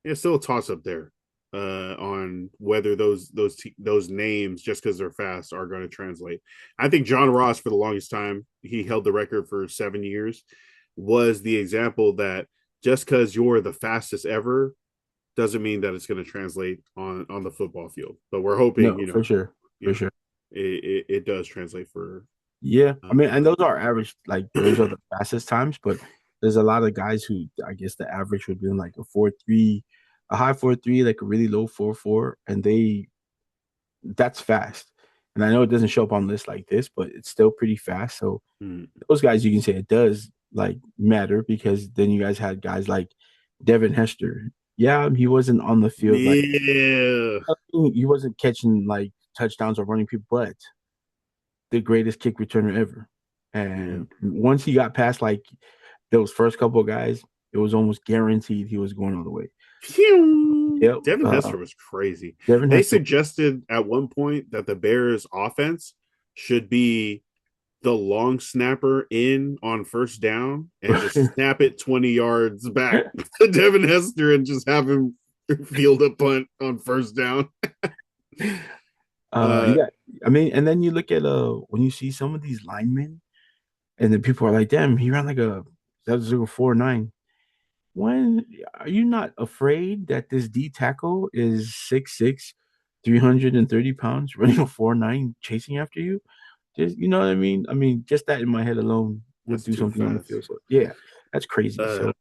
it's still a toss up there on whether those names, just because they're fast, are going to translate. I think John Ross, for the longest time, he held the record for 7 years, was the example that just because you're the fastest ever doesn't mean that it's going to translate on the football field. But we're hoping, No, for sure. For sure. it does translate for. Yeah. I mean, and those are average, like those are the fastest times, but there's a lot of guys who I guess the average would be in like a 4.3, a high 4.3, like a really low 4.4, and that's fast. And I know it doesn't show up on lists like this, but it's still pretty fast. So those guys, you can say it does like matter because then you guys had guys like Devin Hester. Yeah, he wasn't on the field like he wasn't catching like touchdowns or running people, but the greatest kick returner ever. Yeah. And once he got past like those first couple of guys, it was almost guaranteed he was going all the way. Phew. Yep. Devin Hester was crazy. Devin They Hester. suggested at one point that the Bears offense should be the long snapper in on first down and just snap it 20 yards back to Devin Hester and just have him field a punt on first down. Uh, Yeah. I mean, and then you look at when you see some of these linemen, and then people are like, "Damn, he ran like a that was 0.49." When are you not afraid that this D tackle is 6'6", 330 pounds, running a 4.9, chasing after you? Just you know what I mean? I mean, just that in my head alone would that's do too something on the fast. field. So yeah, that's crazy. Uh, So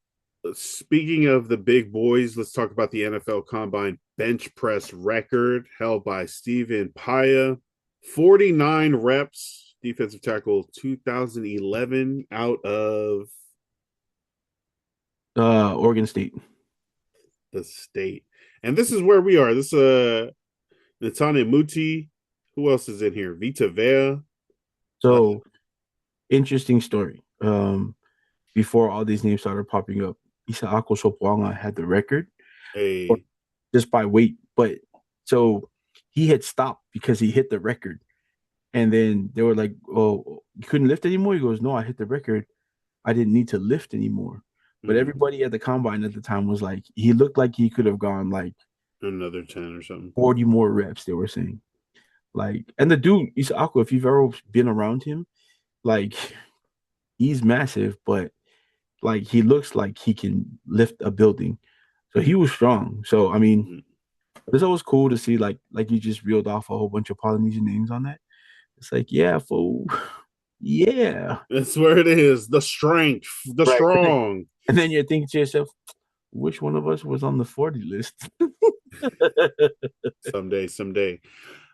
Speaking of the big boys, let's talk about the NFL Combine bench press record held by Stephen Paya. 49 reps, defensive tackle 2011 out of Oregon State. the state. And this is where we are. This Natane Muti. Who else is in here? Vita Vea. Uh, So interesting story. Before all these names started popping up, Isaako Sopwanga had the record a just by weight, but so he had stopped because he hit the record. And then they were like, "Oh, you couldn't lift anymore?" He goes, "No, I hit the record. I didn't need to lift anymore." But everybody at the combine at the time was like, he looked like he could have gone like another 10 or something. 40 more reps, they were saying. Like, and the dude, Isako, if you've ever been around him, like he's massive, but like he looks like he can lift a building. So he was strong. So I mean, Mm-hmm. it's always cool to see like you just reeled off a whole bunch of Polynesian names on that. It's like, yeah, fool. Yeah. That's where it is. The strength, the Right. strong. And then you're thinking to yourself, which one of us was on the 40 list? Someday.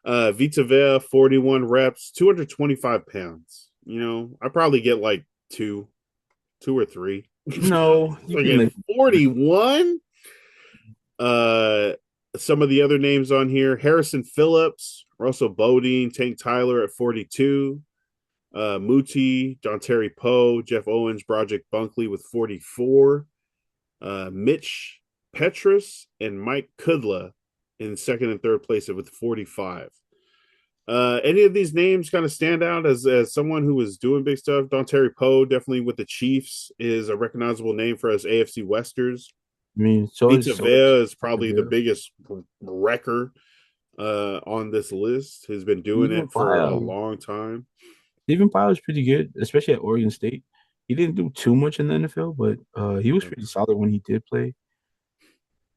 Vita Vea, 41 reps, 225 pounds. You know, I probably get like two or three. No, you can Again, lift. 41. Uh, some of the other names on here: Harrison Phillips, Russell Bodine, Tank Tyler at 42. Muti, John Terry Poe, Jeff Owens, Broderick Bunkley with 44. Mitch Petrus and Mike Kudla in second and third place with 45. Any of these names kind of stand out as someone who was doing big stuff? Don Terry Poe, definitely with the Chiefs, is a recognizable name for us AFC Westers. I mean, so Vita is so Vea is is probably the Vieira. biggest wrecker on this list. Has been doing Even it for a Pyle. long time. Even Pyle was pretty good, especially at Oregon State. He didn't do too much in the NFL, but he was pretty solid when he did play.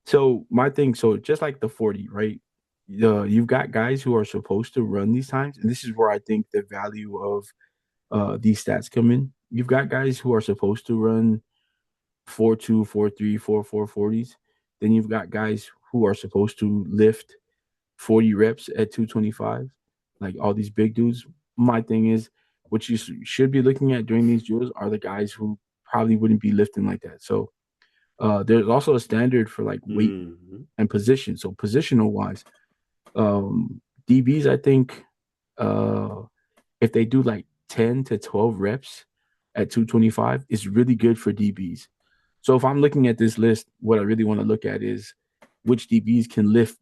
So my thing, so just like the 40, right? You've got guys who are supposed to run these times, and this is where I think the value of these stats come in. You've got guys who are supposed to run 4.2, 4.3, 4.4 40s. Then you've got guys who are supposed to lift 40 reps at 225, like all these big dudes. My thing is, what you should be looking at during these drills are the guys who probably wouldn't be lifting like that. So there's also a standard for like weight Mm-hmm. and position. So positional wise, DBs, I think uh, if they do like 10 to 12 reps at 225, is really good for DBs. So if I'm looking at this list, what I really want to look at is which DBs can lift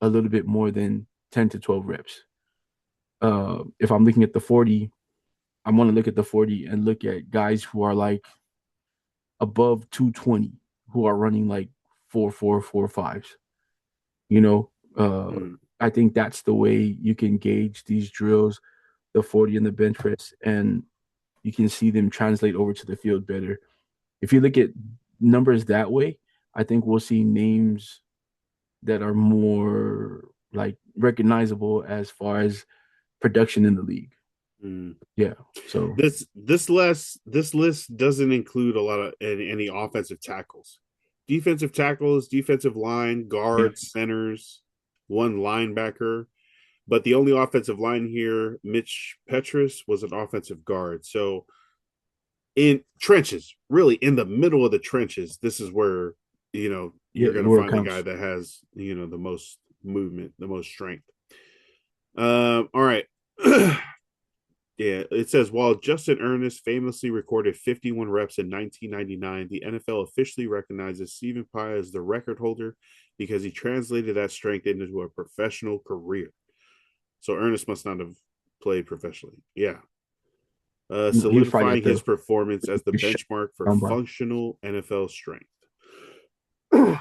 a little bit more than 10 to 12 reps. If I'm looking at the 40, I want to look at the 40 and look at guys who are like above 220, who are running like 4.4, 4.5s. You know, Mm-hmm. I think that's the way you can gauge these drills, the 40 and the bench press, and you can see them translate over to the field better. If you look at numbers that way, I think we'll see names that are more like recognizable as far as production in the league. Mm. Yeah. So This list doesn't include a lot of any offensive tackles, defensive line, yeah, guards, centers, one linebacker. But the only offensive line here, Mitch Petrus, was an offensive guard. So in trenches, really in the middle of the trenches, this is where yeah, you're going to where it find the guy counts. that has the most movement, the most strength. All right. Yeah, it says while Justin Ernest famously recorded 51 reps in 1999, the NFL officially recognizes Stephen Pye as the record holder because he translated that strength into a professional career. So Ernest must not have played professionally. Yeah. No, he was probably Solidifying at his the performance as the sh- benchmark for combine. functional NFL strength. All That'd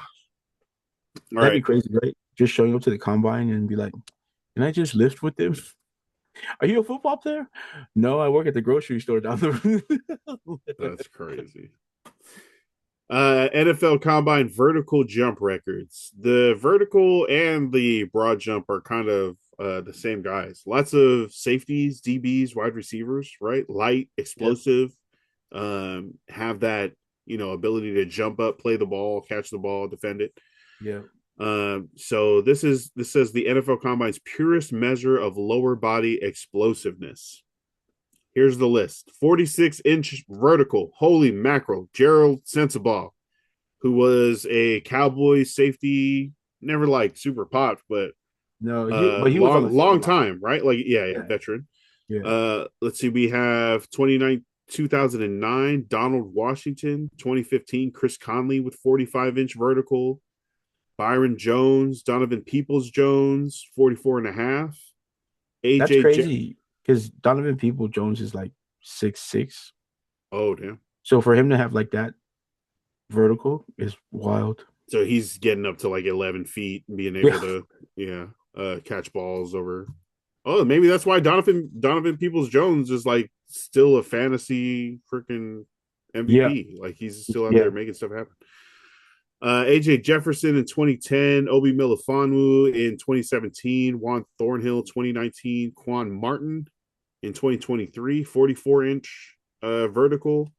be right. crazy, right? Just showing up to the combine and be like, "Can I just lift with them? Are you a football player? No, I work at the grocery store down the road." That's crazy. NFL Combine vertical jump records. The vertical and the broad jump are kind of the same guys. Lots of safeties, DBs, wide receivers, right? Light, Yep. explosive, have that ability to jump up, play the ball, catch the ball, defend it. Yeah. So this says the NFL Combine's purest measure of lower body explosiveness. Here's the list: 46-inch vertical. Holy mackerel! Gerald Sensabaugh, who was a Cowboys safety, never like super popped, but No, he was on the field a long lot. time, right? Like yeah, Yeah. veteran. Yeah. Let's see, we have 2009 Donald Washington, 2015 Chris Conley with 45-inch vertical, Byron Jones, Donovan Peoples Jones, 44 and a half, That's AJ crazy because Donovan People-Jones is like 6'6". Oh damn. So for him to have like that vertical is wild. So he's getting up to like 11 feet and being able Yeah. to, yeah, catch balls over. Oh, maybe that's why Donovan Peoples Jones is like still a fantasy freaking Yeah. MVP. Like he's still out Yeah. there making stuff happen. AJ Jefferson in 2010, Obi Melifonwu in 2017, Juan Thornhill 2019, Quan Martin in 2023, 44-inch vertical.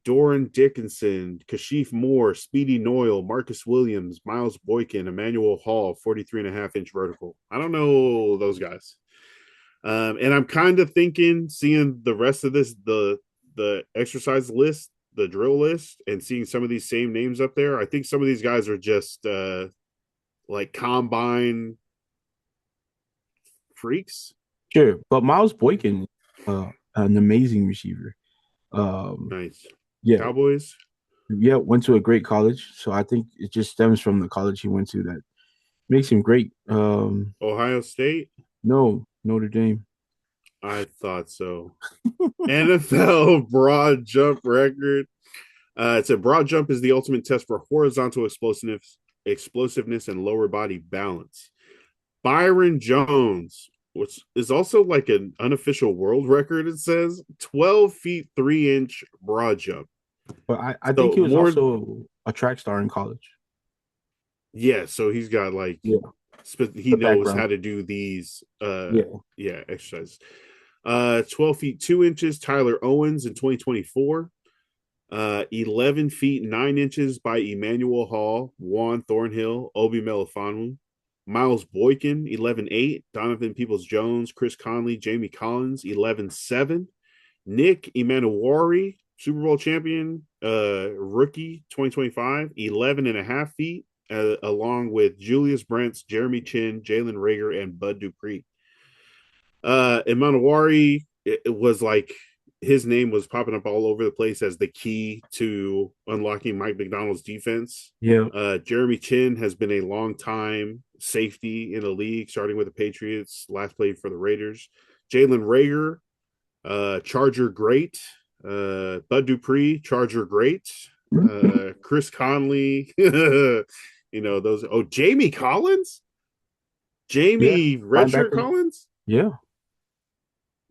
Doran Dickinson, Kashif Moore, Speedy Noyle, Marcus Williams, Miles Boykin, Emmanuel Hall, 43.5-inch vertical. I don't know those guys. And I'm kind of thinking, seeing the rest of this, the exercise list, the drill list, and seeing some of these same names up there, I think some of these guys are just like combine freaks. Sure. But Miles Boykin, an amazing receiver. Um, Nice. yeah. Cowboys. Yeah, went to a great college. So I think it just stems from the college he went to that makes him great. Ohio State. No, Notre Dame. I thought so. NFL broad jump record. It's a broad jump is the ultimate test for horizontal explosiveness, and lower body balance. Byron Jones, which is also like an unofficial world record, it says 12 feet 3-inch broad jump. But I think So he was more, also a track star in college. yeah. So he's got like Yeah, he the knows background. how to do these Yeah, yeah, exercises. 12 feet 2 inches, Tyler Owens in 2024. 11 feet 9 inches by Emmanuel Hall, Juan Thornhill, Obi Melifonwu. Miles Boykin, 11.8. Donovan Peoples Jones, Chris Conley, Jamie Collins, 11.7. Nick Emanuwari, Super Bowl champion, rookie 2025, 11 and a half feet, along with Julius Brents, Jeremy Chin, Jalen Rager, and Bud Dupree. Emanuwari, it was like his name was popping up all over the place as the key to unlocking Mike McDonald's defense. yeah. Jeremy Chin has been a long time safety in the league, starting with the Patriots, last played for the Raiders. Jalen Rager, Charger great. Bud Dupree, Charger great. Chris Conley, those. Oh, Jamie Collins, Yeah, Jamie Redshirt linebacker. Collins. Yeah,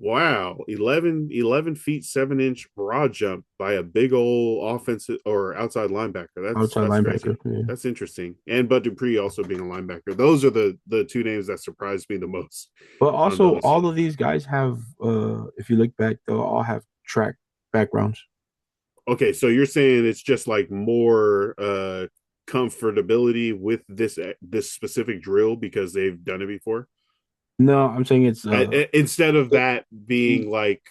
Wow, 11 feet 7-inch broad jump by a big old offensive or outside linebacker. outside That's linebacker. crazy. Yeah. That's interesting. And Bud Dupree also being a linebacker. Those are the two names that surprised me the most But on also, those. all of these guys have, if you look back, they'll all have track backgrounds. Okay, so you're saying it's just like more comfortability with this specific drill because they've done it before. No, I'm saying it's Instead of that being like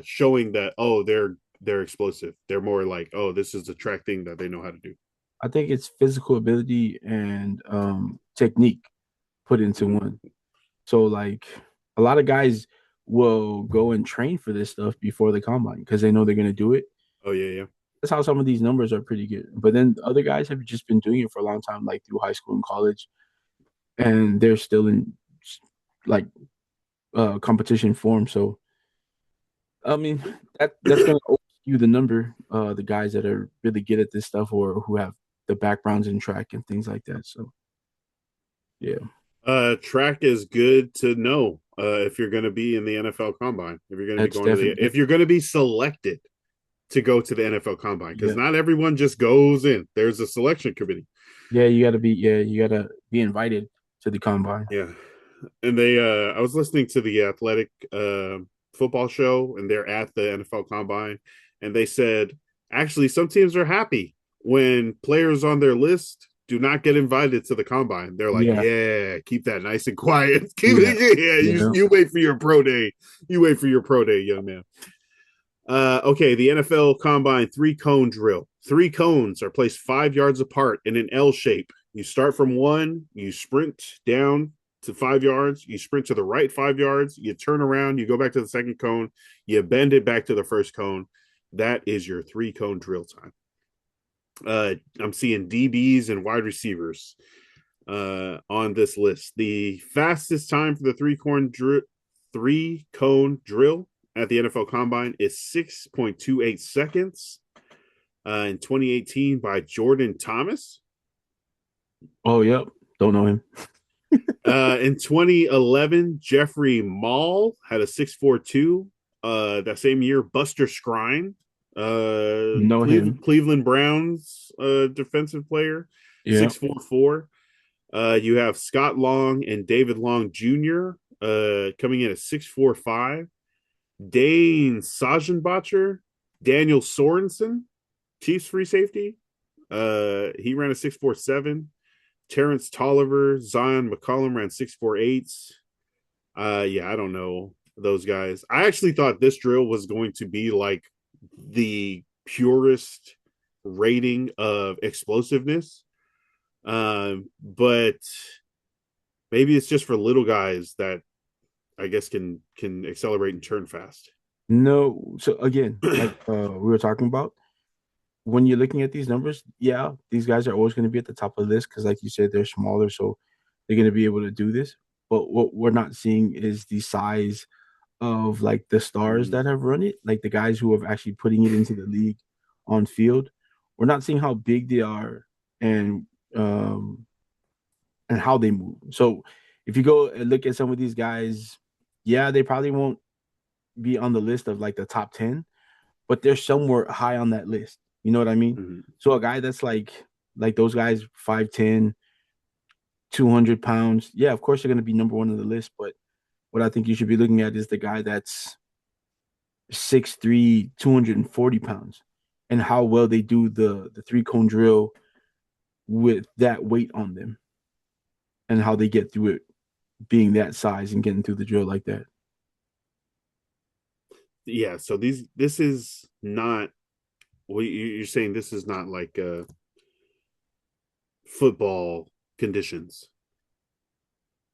showing that, oh, they're explosive, they're more like, oh, this is the track thing that they know how to do. I think it's physical ability and technique put into Mm-hmm. one. So like a lot of guys will go and train for this stuff before the combine because they know they're going to do it. Oh yeah, yeah. That's how some of these numbers are pretty good. But then other guys have just been doing it for a long time, like through high school and college, and they're still in like competition form. So I mean that's going to skew the number, the guys that are really good at this stuff or who have the backgrounds in track and things like that. So yeah, Track is good to know if you're going to be in the NFL Combine. If you're going to be that's going to if you're going to be selected to go to the NFL Combine, because yeah. not everyone just goes in. There's a selection committee. You gotta be invited to the combine. Yeah, and I was listening to the Athletic football show, and they're at the NFL Combine, and they said actually some teams are happy when players on their list do not get invited to the combine. They're like, Yeah, yeah, keep that nice and quiet. Keep yeah, it, yeah. yeah. You wait for your pro day. You wait for your pro day, young man. Okay, the NFL Combine 3-cone drill. 3 cones are placed 5 yards apart in an L shape. You start from one, you sprint down to 5 yards, you sprint to the right 5 yards, you turn around, you go back to the second cone, you bend it back to the first cone. That is your 3-cone drill time. I'm seeing DBs and wide receivers on this list. The fastest time for the 3-cone drill at the NFL Combine is 6.28 seconds in 2018 by Jordan Thomas. Oh, yep. Don't know him. In 2011, Jeffrey Mall had a 6.42. That same year, Buster Skrine, Know him. Cleveland Browns defensive player, Yeah. 6.44. You have Scott Long and David Long Jr. Coming in at 6.45. Dane Sagenbacher, Daniel Sorensen, Chiefs free safety. He ran a 6.47. Terrence Tolliver, Zion McCollum ran 6.48. Yeah, I don't know those guys. I actually thought this drill was going to be like the purest rating of explosiveness. But maybe it's just for little guys that I guess can accelerate and turn fast. No. So again, like we were talking about, when you're looking at these numbers, yeah, these guys are always going to be at the top of the list because, like you said, they're smaller, so they're going to be able to do this. But what we're not seeing is the size of like the stars that have run it, like the guys who have actually putting it into the league on field. We're not seeing how big they are and um and how they move. So if you go and look at some of these guys, yeah, they probably won't be on the list of like the top 10, but they're somewhere high on that list. You know what I mean? Mm-hmm. So a guy that's like those guys 5'10", 200 pounds, yeah, of course they're going to be number one on the list, but what I think you should be looking at is the guy that's 6'3", 240 pounds, and how well they do the 3-cone drill with that weight on them, and how they get through it, being that size and getting through the drill like that. Yeah, so this is not. Well, you're saying this is not like football conditions.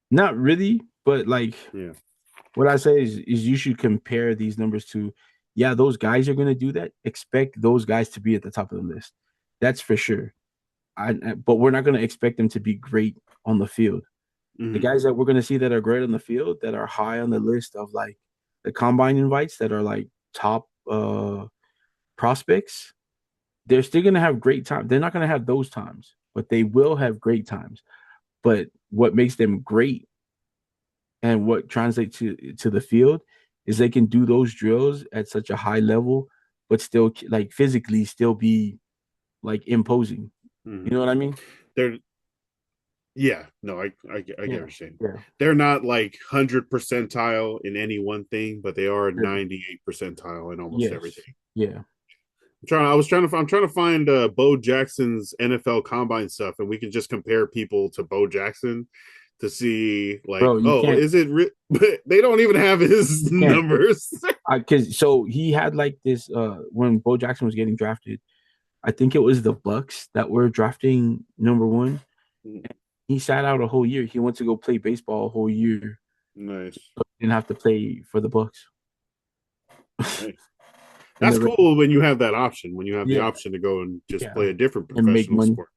Not really, but like Yeah. what I say is you should compare these numbers to, yeah, those guys are going to do that. Expect those guys to be at the top of the list. That's for sure. But we're not going to expect them to be great on the field. The Mm-hmm. guys that we're going to see that are great on the field, that are high on the list of like the combine invites, that are like top prospects, they're still going to have great time. They're not going to have those times, but they will have great times. But what makes them great and what translates to the field is they can do those drills at such a high level, but still like physically still be like imposing. You Mm-hmm. know what I mean? They're yeah, no, I get what Yeah, you're saying. yeah, They're not like 100 percentile in any one thing, but they are yeah. 98 percentile in almost Yes, everything. yeah. I'm trying to find Bo Jackson's NFL Combine stuff, and we can just compare people to Bo Jackson to see like, Bro, you oh, can't, is it? They don't even have his you can't. numbers. Because so he had like this when Bo Jackson was getting drafted. I think it was the Bucks that were drafting number one. He sat out a whole year. He went to go play baseball a whole year. Nice. didn't have to play for the Bucks. Hey, And that's the cool when you have that option. When you have the yeah, option to go and just yeah, play a different and make professional money. sport.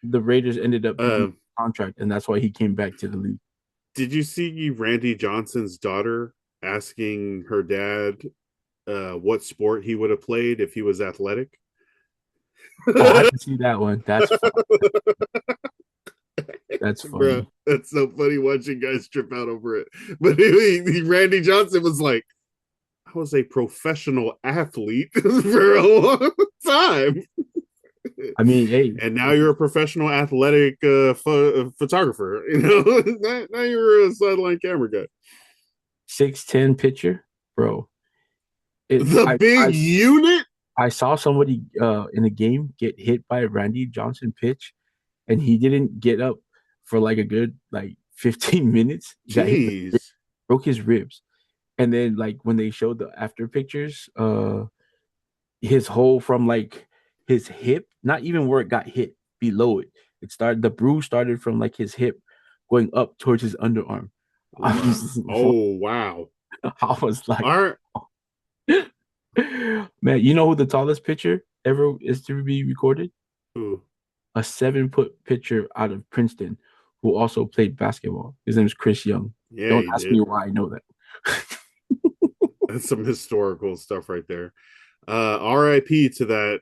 The Raiders ended up giving him Uh, a contract, and that's why he came back to the league. did you see Randy Johnson's daughter asking her dad what sport he would have played if he was athletic? Oh, I didn't see that one. That's Bro, funny. that's so funny watching guys trip out over it. But Randy Johnson was like, I was a professional athlete for a long time. I mean, hey, And now you're a professional athletic photographer. Now you're a sideline camera guy. 6'10" pitcher, bro. It The big unit. I saw somebody in a game get hit by a Randy Johnson pitch, and he didn't get up for like a good like 15 minutes. He got hit, Jeez. broke his ribs, and then like when they showed the after pictures, his hole from like his hip, not even where it got hit, below it. The bruise started from like his hip going up towards his underarm. I was, Oh wow. I was like, All right. man, you know who the tallest pitcher ever is to be recorded? Ooh. A 7 foot pitcher out of Princeton who also played basketball. His name is Chris Young. Yeah, Don't he ask me did. why I know that. That's some historical stuff right there. RIP to that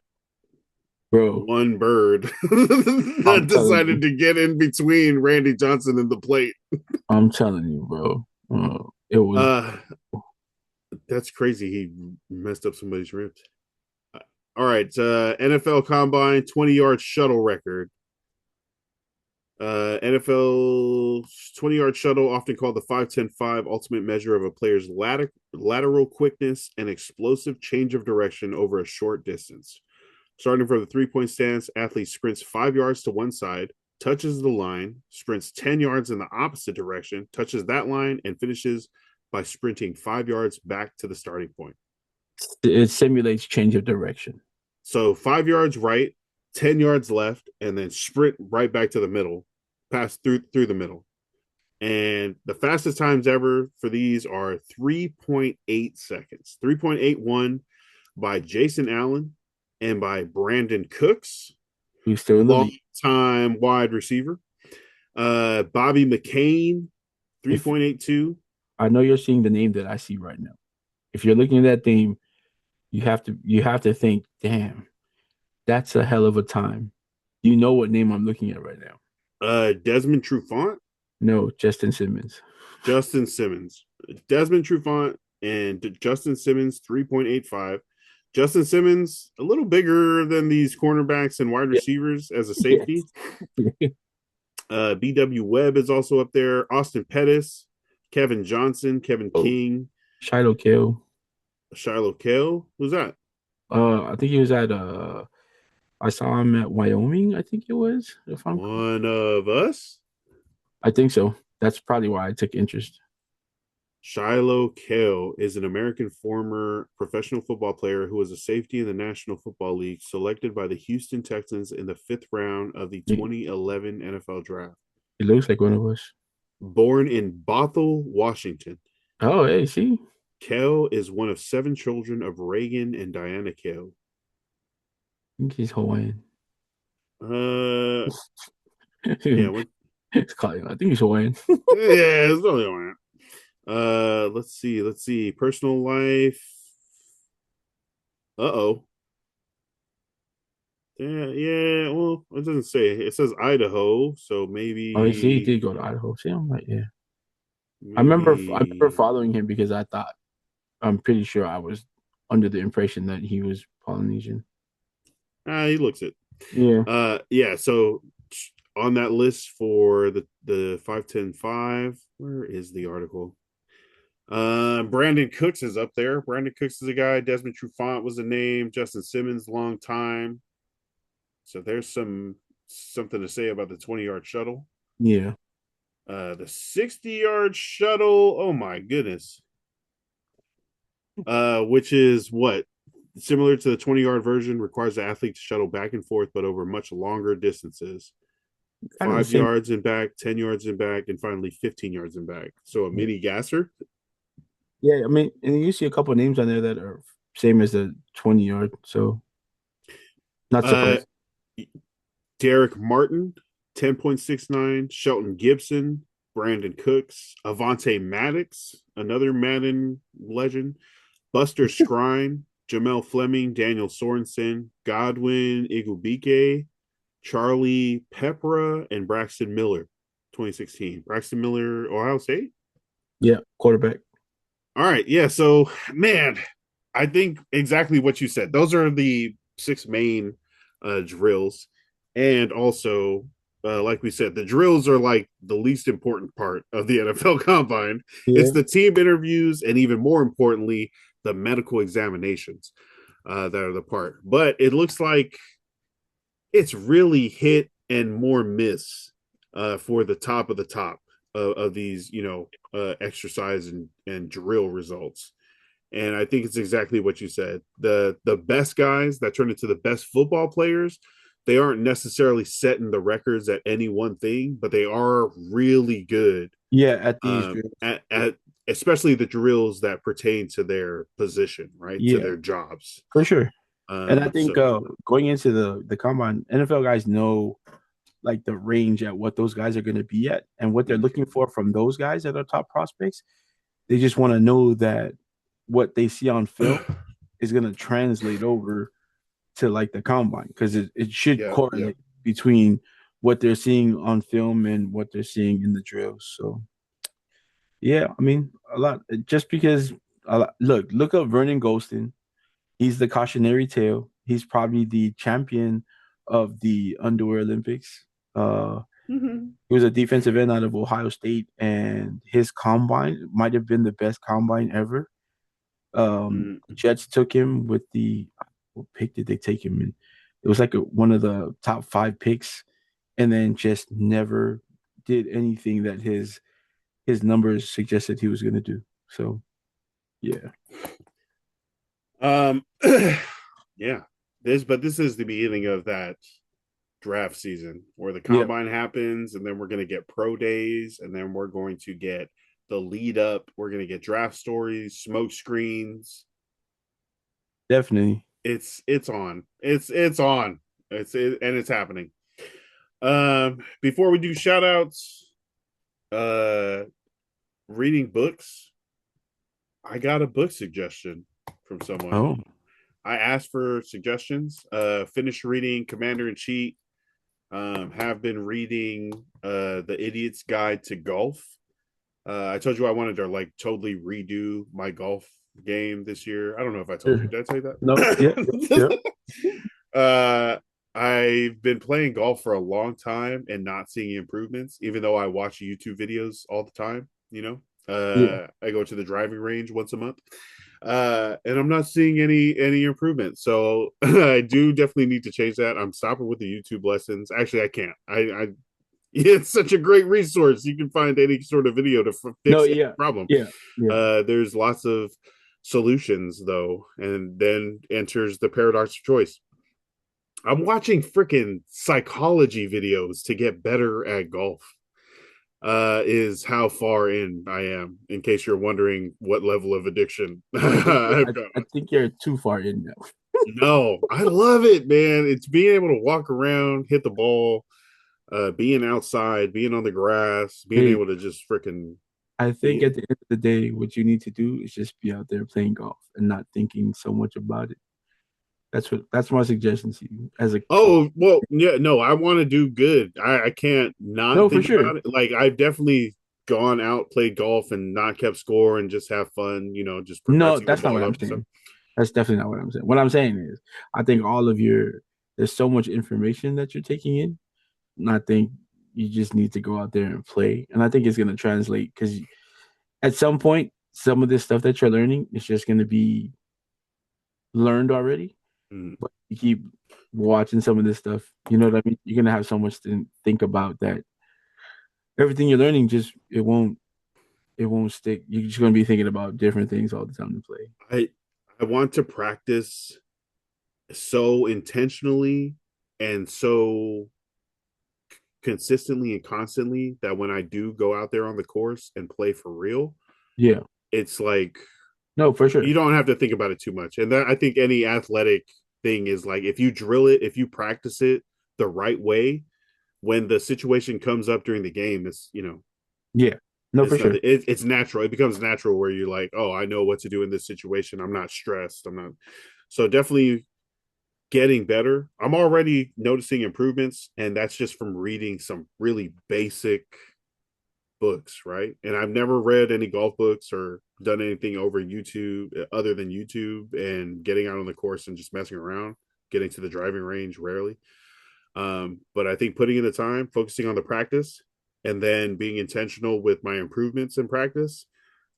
Bro, one bird that I'm telling decided you. to get in between Randy Johnson and the plate. I'm telling you, bro. It was Uh, that's crazy. He messed up somebody's ribs. All right, NFL Combine 20-yard shuttle record. NFL 20-yard shuttle, often called the 5-10-5, ultimate measure of a player's lateral quickness and explosive change of direction over a short distance. Starting from the three-point stance, athlete sprints 5 yards to one side, touches the line, sprints 10 yards in the opposite direction, touches that line, and finishes by sprinting 5 yards back to the starting point. it simulates change of direction. So 5 yards right, 10 yards left, and then sprint right back to the middle, pass through the middle. And the fastest times ever for these are 3.8 seconds. 3.81 by Jason Allen and by Brandon Cooks, He's still in the long league. time wide receiver. Bobby McCain, If 3.82. I know you're seeing the name that I see right now. If you're looking at that name, you have to think, damn, that's a hell of a time. You know what name I'm looking at right now. Desmond Trufant, No, Justin Simmons. Justin Simmons. Desmond Trufant and Justin Simmons, 3.85. Justin Simmons, a little bigger than these cornerbacks and wide Yeah. receivers as a Yes. safety. BW Webb is also up there. Austin Pettis, Kevin Johnson, Kevin Oh, King, Shiloh Kale. Shiloh Kale. Who's that? I think he was at I saw him at Wyoming, I think it was, if I'm correct. One of us. I think so. That's probably why I took interest. Shiloh Kale is an American former professional football player who was a safety in the National Football League, selected by the Houston Texans in the 5th round of the He, 2011 NFL Draft. he looks like one of us. Born in Bothell, Washington, Oh, hey, see? Kale is one of 7 children of Reagan and Diana Kale. I think he's Hawaiian. Uh, yeah, what? It's called, I think he's Hawaiian. Yeah, it's only one. Let's see. Personal life. Uh-oh. Yeah. Well, it doesn't say. It says Idaho, so Oh, you see, he maybe, did go to Idaho. See, I'm like, yeah. I remember maybe. following him because I'm pretty sure I was under the impression that he was Polynesian. He looks it. Yeah. Yeah. So on that list for the 5-10-5, where is the article? Brandon Cooks is up there. Brandon Cooks is a guy. Desmond Trufant was a name. Justin Simmons, long time. So there's something to say about the 20-yard shuttle. Yeah. The 60-yard shuttle, oh my goodness. Which is what? Similar to the 20-yard version, requires the athlete to shuttle back and forth, but over much longer distances. Kind of the 5 same. yards and back, 10 yards and back, and finally 15 yards and back. So a Yeah. mini gasser. Yeah, I mean, and you see a couple of names on there that are same as the 20-yard, so not Uh, surprised. Derek Martin, 10.69. Shelton Gibson, Brandon Cooks, Avante Maddox, another Madden legend, Buster Skrine, Jamel Fleming, Daniel Sorensen, Godwin Igubike, Charlie Pepra, and Braxton Miller, 2016. Braxton Miller, Ohio State. Yeah, quarterback. All right. Yeah. So, man, I think exactly what you said. Those are the six main drills. And also, like we said, the drills are like the least important part of the NFL combine. It's Yeah, the team interviews and, even more importantly, the medical examinations that are the part. But it looks like it's really hit and more miss for the top of the top of these, exercise and drill results. And I think it's exactly what you said. The best guys that turn into the best football players, they aren't necessarily setting the records at any one thing, but they are really good yeah, at these drills. at especially the drills that pertain to their position, right? To Yeah, their jobs. for sure. And I think So going into the combine, NFL guys know like the range at what those guys are going to be at and what they're looking for from those guys that are top prospects. They just want to know that what they see on film is going to translate over to like the combine because it should yeah, yeah. correlate between what they're seeing on film and what they're seeing in the drills. So yeah, I mean a lot just because look up Vernon Golston. He's the cautionary tale. He's probably the champion of the Underwear Olympics. Uh, Mm-hmm. he was a defensive end out of Ohio State, and his combine might have been the best combine ever. Jets took him with the what pick did they take him in? It was like one of the top 5 picks, and then just never did anything that his numbers suggested he was going to do. So yeah, Um, yeah. This is the beginning of that draft season where the yeah, combine happens, and then we're going to get pro days, and then we're going to get the lead up. We're going to get draft stories, smoke screens. definitely. It's on. It's on. And it's happening. Before we do shout outs, uh, reading books. I got a book suggestion from someone. Oh, I asked for suggestions. Finished reading Commander in Chief. Have been reading The Idiot's Guide to Golf. I told you I wanted to like totally redo my golf game this year. I don't know if I told you. sure. Did I tell you No, yeah, yeah, that? I've been playing golf for a long time and not seeing improvements, even though I watch YouTube videos all the time. yeah. I go to the driving range once a month, and I'm not seeing any improvement. So I do definitely need to change that. I'm stopping with the YouTube lessons. Actually, I can't. I it's such a great resource. You can find any sort of video to No, fix any yeah, problem. yeah, yeah. There's lots of solutions though, and then enters the paradox of choice. I'm watching freaking psychology videos to get better at golf. Is how far in I am, in case you're wondering what level of addiction I've got. I think you're too far in now. No, I love it, man. It's being able to walk around, hit the ball, being outside, being on the grass, being Hey, able to just freaking I think be. at the end of the day, what you need to do is just be out there playing golf and not thinking so much about it. That's my suggestion to you. As a Oh, well, yeah, no, I want to do good. I can't not no, for think sure. about it. Like, I've definitely gone out, played golf, and not kept score and just have fun, just No, progressing the that's not ball what I'm up. So, saying. That's definitely not what I'm saying. What I'm saying is, I think all of your there's so much information that you're taking in, and I think you just need to go out there and play. And I think it's going to translate because at some point, some of this stuff that you're learning is just going to be learned already. mm, But you keep watching some of this stuff, you know what I mean? You're going to have so much to think about that everything you're learning just it won't stick. You're just going to be thinking about different things all the time to play. I I want to practice so intentionally and so consistently and constantly that when I do go out there on the course and play for real, Yeah. it's like No, for you sure. don't have to think about it too much. And that I think any athletic thing is like if you drill it, if you practice it the right way, when the situation comes up during the game, it's Yeah. No, for it's sure. nothing. It's natural. It becomes natural where you're like, oh, I know what to do in this situation. I'm not stressed. I'm not. So definitely getting better. I'm already noticing improvements, and that's just from reading some really basic books, right? And I've never read any golf books or done anything over YouTube other than YouTube and getting out on the course and just messing around, getting to the driving range rarely. But I think putting in the time, focusing on the practice, and then being intentional with my improvements in practice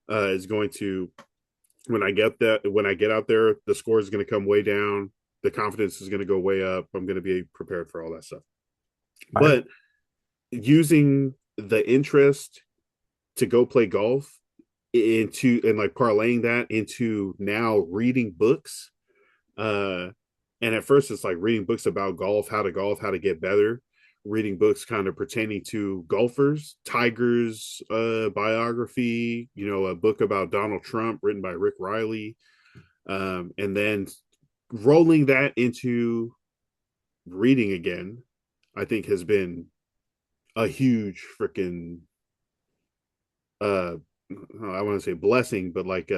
is going to when I get out there, the score is going to come way down. The confidence is going to go way up. I'm going to be prepared for all that stuff. Fire. But using the interest to go play golf into and like parlaying that into now reading books. Uh, and at first, it's like reading books about golf, how to get better. Reading books kind of pertaining to golfers, Tiger's biography, a book about Donald Trump written by Rick Riley, and then rolling that into reading again, I think has been a huge freaking uh I want to say blessing, but like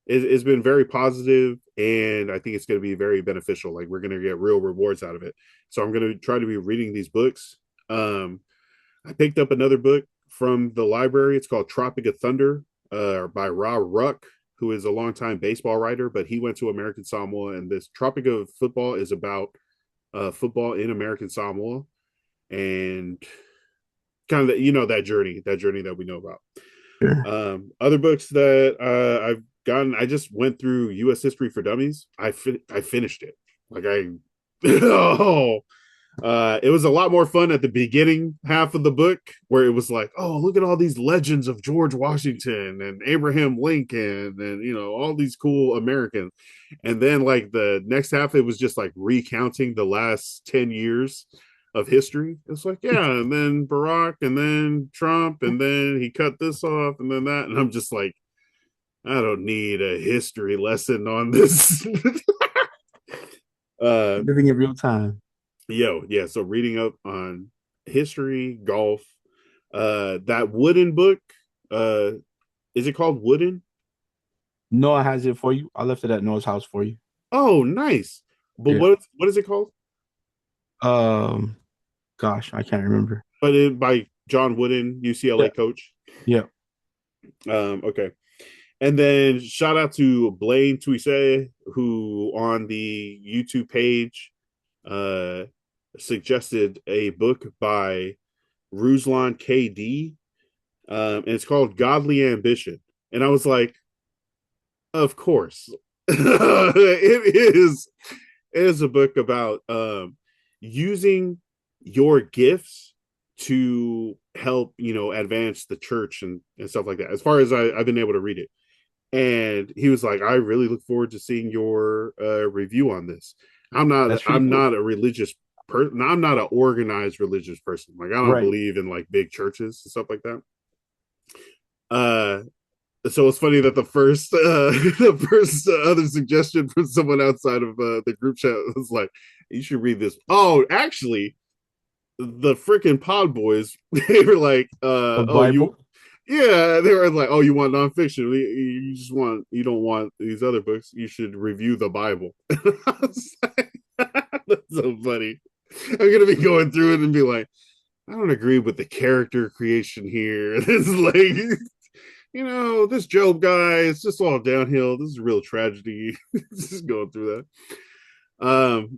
it's been very positive, and I think it's going to be very beneficial. Like we're going to get real rewards out of it. So I'm going to try to be reading these books. I picked up another book from the library. It's called Tropic of Thunder, by Ra Ruck, who is a longtime baseball writer, but he went to American Samoa, and this Tropic of Football is about football in American Samoa, and kind of that journey that we know about. Sure. Other books that I've gotten, I just went through U.S. History for Dummies. I finished it. Like I, oh, it was a lot more fun at the beginning half of the book where it was like, oh, look at all these legends of George Washington and Abraham Lincoln and all these cool Americans. And then like the next half, it was just like recounting the last 10 years of history. It's like, yeah, and then Barack and then Trump and then he cut this off and then that. And I'm just like, I don't need a history lesson on this. uh Living in real time. yeah, so reading up on history, golf, that Wooden book, uh is it called Wooden? Noah has it for you. I left it at Noah's house for you. Oh, nice. But Yeah. what is it called? Um, Gosh, I can't remember. But by John Wooden, UCLA Yeah. coach. Yeah. Okay. And then shout out to Blaine Tuise, who on the YouTube page uh, suggested a book by Ruslan KD, and it's called Godly Ambition. And I was like, of course, it is a book about using your gifts to help advance the church and stuff like that. As far as I've been able to read it, and he was like, I really look forward to seeing your review on this. That's pretty I'm cool. not a religious person. I'm not an organized religious person. Like I don't Right. believe in like big churches and stuff like that. uh so it's funny that the first the first other suggestion from someone outside of the group chat was like, you should read this. Oh, actually, the freaking pod boys, they were like, The oh, you, Bible. yeah, they were like, oh, you want nonfiction, you don't want these other books, you should review the Bible. I was like, that's so funny. I'm gonna be going through it and be like, I don't agree with the character creation here. It's like, this Job guy, it's just all downhill. This is a real tragedy. Just going through that.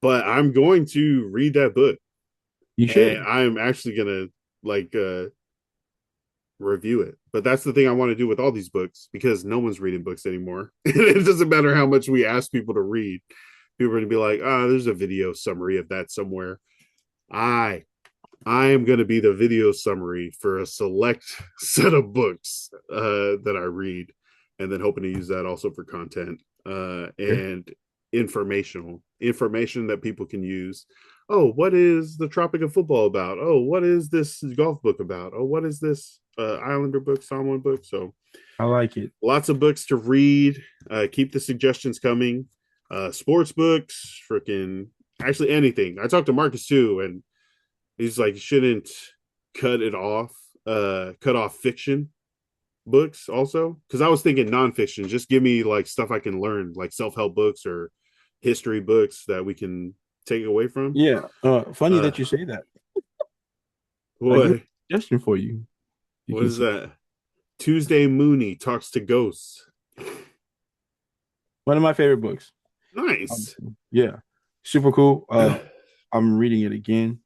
But I'm going to read that book, You and should. I'm actually gonna like review it. But that's the thing I want to do with all these books, because no one's reading books anymore. It doesn't matter how much we ask people to read. People are gonna be like, there's a video summary of that somewhere. I I am going to be the video summary for a select set of books that I read, and then hoping to use that also for content Sure. and information that people can use. Oh, what is the Tropic of Football about? Oh, what is this golf book about? Oh, what is this Islander book, Samoan book? So I like it. Lots of books to read. Keep the suggestions coming. Sports books, freaking actually anything. I talked to Marcus too, and he's like, you shouldn't cut it off, cut off fiction books also. Because I was thinking nonfiction, just give me like stuff I can learn, like self-help books or history books that we can take away from. Yeah. Funny Uh that you say that. I do have what a suggestion for you. You what can is see that? Tuesday Mooney talks to ghosts. one of my favorite books. Nice. Yeah, super cool. I'm reading it again.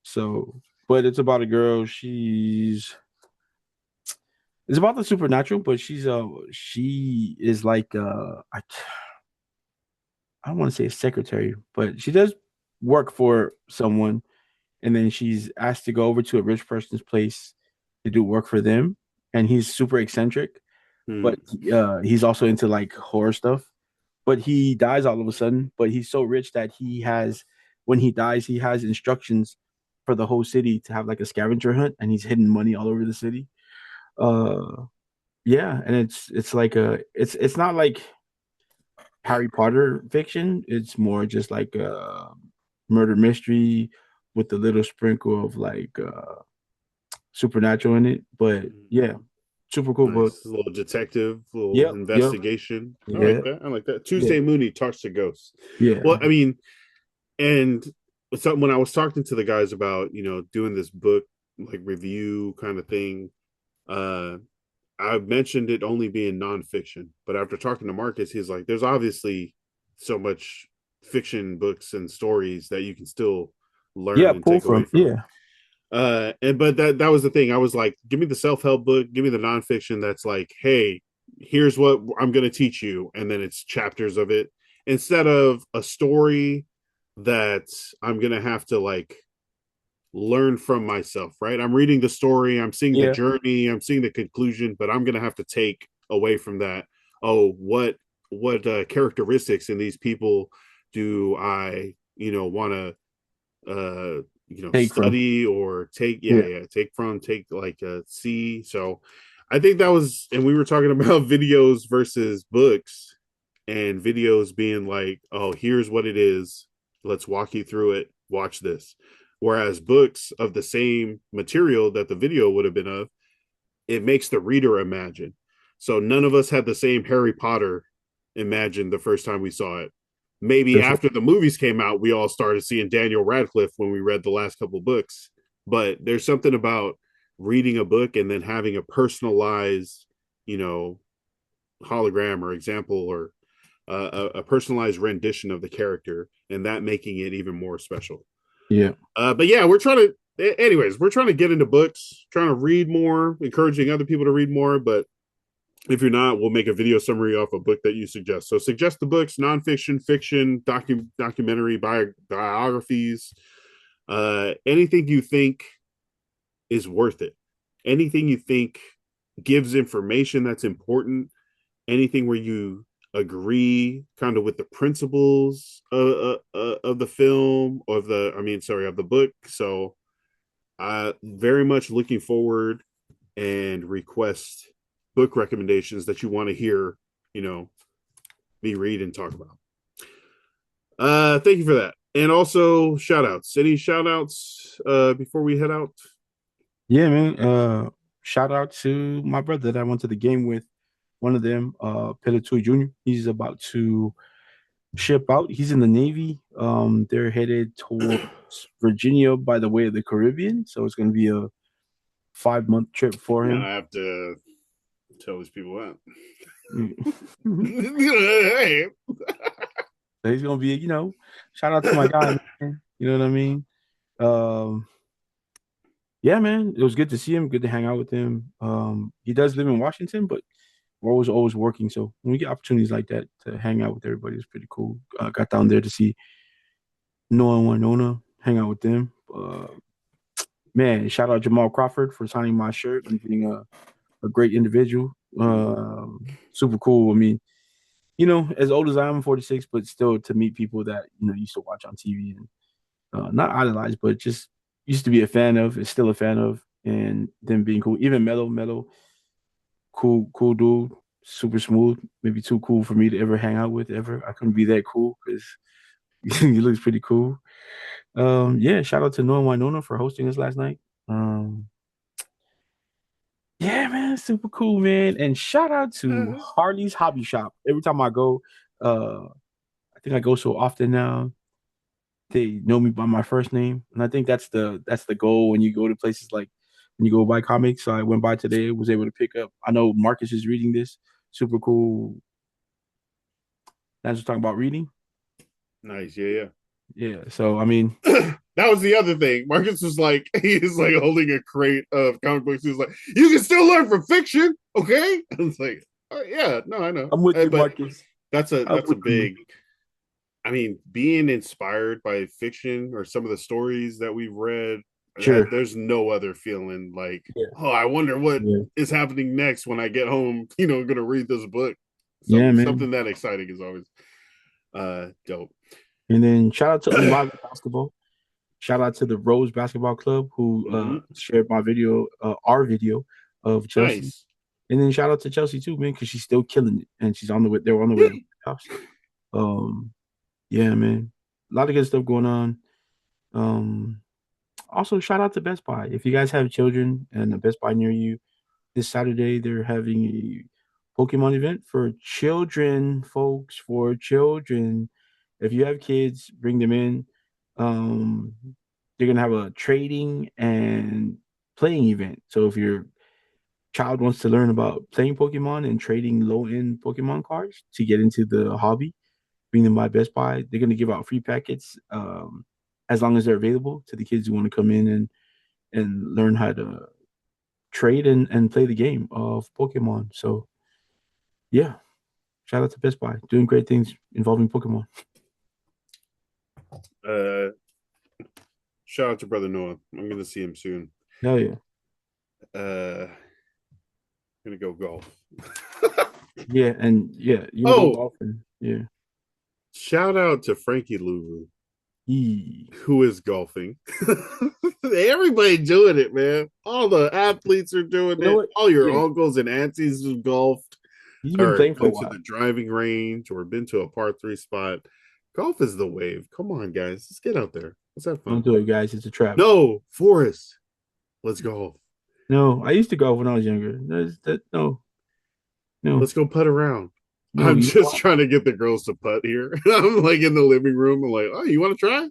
So, but it's about a girl. It's about the supernatural, but she is like I don't want to say a secretary, but she does work for someone, and then she's asked to go over to a rich person's place to do work for them, and he's super eccentric, Hmm. but he's also into like horror stuff. But he dies all of a sudden. But he's so rich that when he dies, he has instructions for the whole city to have like a scavenger hunt, and he's hidden money all over the city. Uh, yeah, and it's like it's not like Harry Potter fiction. It's more just like a murder mystery with a little sprinkle of like supernatural in it. But yeah, super cool book. Nice. A little detective, little Yep, yep, investigation. I yeah, like that. I like that. yeah, Tuesday Mooney talks to ghosts. Well, yeah, I mean, and so when I was talking to the guys about, doing this book like review kind of thing, uh, I mentioned it only being nonfiction. But after talking to Marcus, he's like, there's obviously so much fiction books and stories that you can still yeah. learn and Pull take away from from. yeah, And but that was the thing. I was like, give me the self-help book, give me the nonfiction that's like, hey, here's what I'm gonna teach you, and then it's chapters of it instead of a story that I'm gonna have to like learn from myself, right? I'm reading the story, I'm seeing the yeah. journey, I'm seeing the conclusion, but I'm gonna have to take away from that. Oh, what characteristics in these people do I, want to Take from study or take, yeah, take from, take like see. So I think that was, and we were talking about videos versus books, and videos being like, oh, here's what it is, let's walk you through it, watch this, whereas books of the same material that the video would have been of, it makes the reader imagine. So none of us had the same Harry Potter imagine the first time we saw it. Maybe for sure. after the movies came out, we all started seeing Daniel Radcliffe when we read the last couple books. But there's something about reading a book and then having a personalized, you know, hologram or example or a personalized rendition of the character, and that making it even more special. Yeah, But yeah, we're trying to, anyways, we're trying to get into books, trying to read more, encouraging other people to read more. But if you're not, we'll make a video summary off a book that you suggest. So suggest the books, nonfiction, fiction, documentary, biographies, anything you think is worth it. Anything you think gives information that's important. Anything where you agree kind of with the principles of the film, of the, I mean, sorry, of the book. So very much looking forward and request book recommendations that you want to hear, you know, me read and talk about. Thank you for that. And also shout outs. Any shout outs before we head out? yeah, man. Shout out to my brother that I went to the game with. One of them, Pelletui Jr. He's about to ship out. He's in the Navy. They're headed towards Virginia by the way of the Caribbean. So it's going to be a 5 month trip for Yeah, him. I have to tell these people that. So Hey. he's going to be, shout out to my guy, man. You know what I mean? Um, yeah, man. It was good to see him. Good to hang out with him. He does live in Washington, but we're always working. So when we get opportunities like that to hang out with everybody, it's pretty cool. Got down there to see Noah and Winona, hang out with them. Man, shout out Jamal Crawford for signing my shirt and being a great individual. Super cool. I mean, as old as I am, I'm 46, but still to meet people that used to watch on TV and not idolize, but just used to be a fan of, is still a fan of, and them being cool. Even Mello, cool dude, super smooth. Maybe too cool for me to ever hang out with ever. I couldn't be that cool because he looks pretty cool. Yeah, shout out to Noah Winona for hosting us last night. Um, yeah, man, super cool, man. And shout out to Harley's Hobby Shop. Every time I go, I think I go so often now. They know me by my first name, and I think that's the goal when you go to places like when you go buy comics. So I went by today, was able to pick up. I know Marcus is reading this. Super cool. That's what talking about reading. Nice, yeah. Yeah. So I mean, That was the other thing. Marcus was like, he's like holding a crate of comic books. He was like, you can still learn from fiction, okay? I was like, oh, yeah, no, I know. I'm with you, But Marcus. that's I'm a with you. big. I mean, being inspired by fiction or some of the stories that we've read, Sure. there's no other feeling like, Yeah. oh, I wonder what Yeah. is happening next when I get home. Gonna read this book. Yeah, man. Something that exciting is always dope. And then shout out to Unrivaled Basketball. Shout out to the Rose Basketball Club who Mm-hmm. shared my video, our video of Chelsea. Nice. And then shout out to Chelsea too, man, because she's still killing it, and she's on the way. They're on the way to the playoffs. Um, yeah, man, a lot of good stuff going on. Um, Also shout out to Best Buy. If you guys have children and a Best Buy near you, this Saturday they're having a Pokemon event for children, folks, for children. If you have kids, bring them in. Um, they're gonna have a trading and playing event. So if your child wants to learn about playing Pokemon and trading low-end Pokemon cards to get into the hobby, bring them by Best Buy. They're gonna give out free packets as long as they're available to the kids who want to come in and learn how to trade and play the game of Pokemon. So yeah, shout out to Best Buy doing great things involving Pokemon. Uh, Shout out to brother Noah. I'm gonna see him soon. Hell yeah. I'm gonna go golf. Yeah, and yeah, you can go Oh, golfing. Yeah. shout out to Frankie Lulu, Yee. who is golfing. Everybody doing it, man. All the athletes are doing You know it. what? All your Yeah, uncles and aunties have golfed he's been or playing for a went to the while. driving range or been to a par three spot. Golf is the wave. Come on, guys. Let's get out there. Let's have Don't fun. do it, guys. It's a trap. No, Forrest. Let's golf. No, I used to golf when I was younger. No, no, Let's go putt around. no. I'm You know just what? trying to get the girls to putt here. I'm like in the living room. I'm like, oh, you want to try?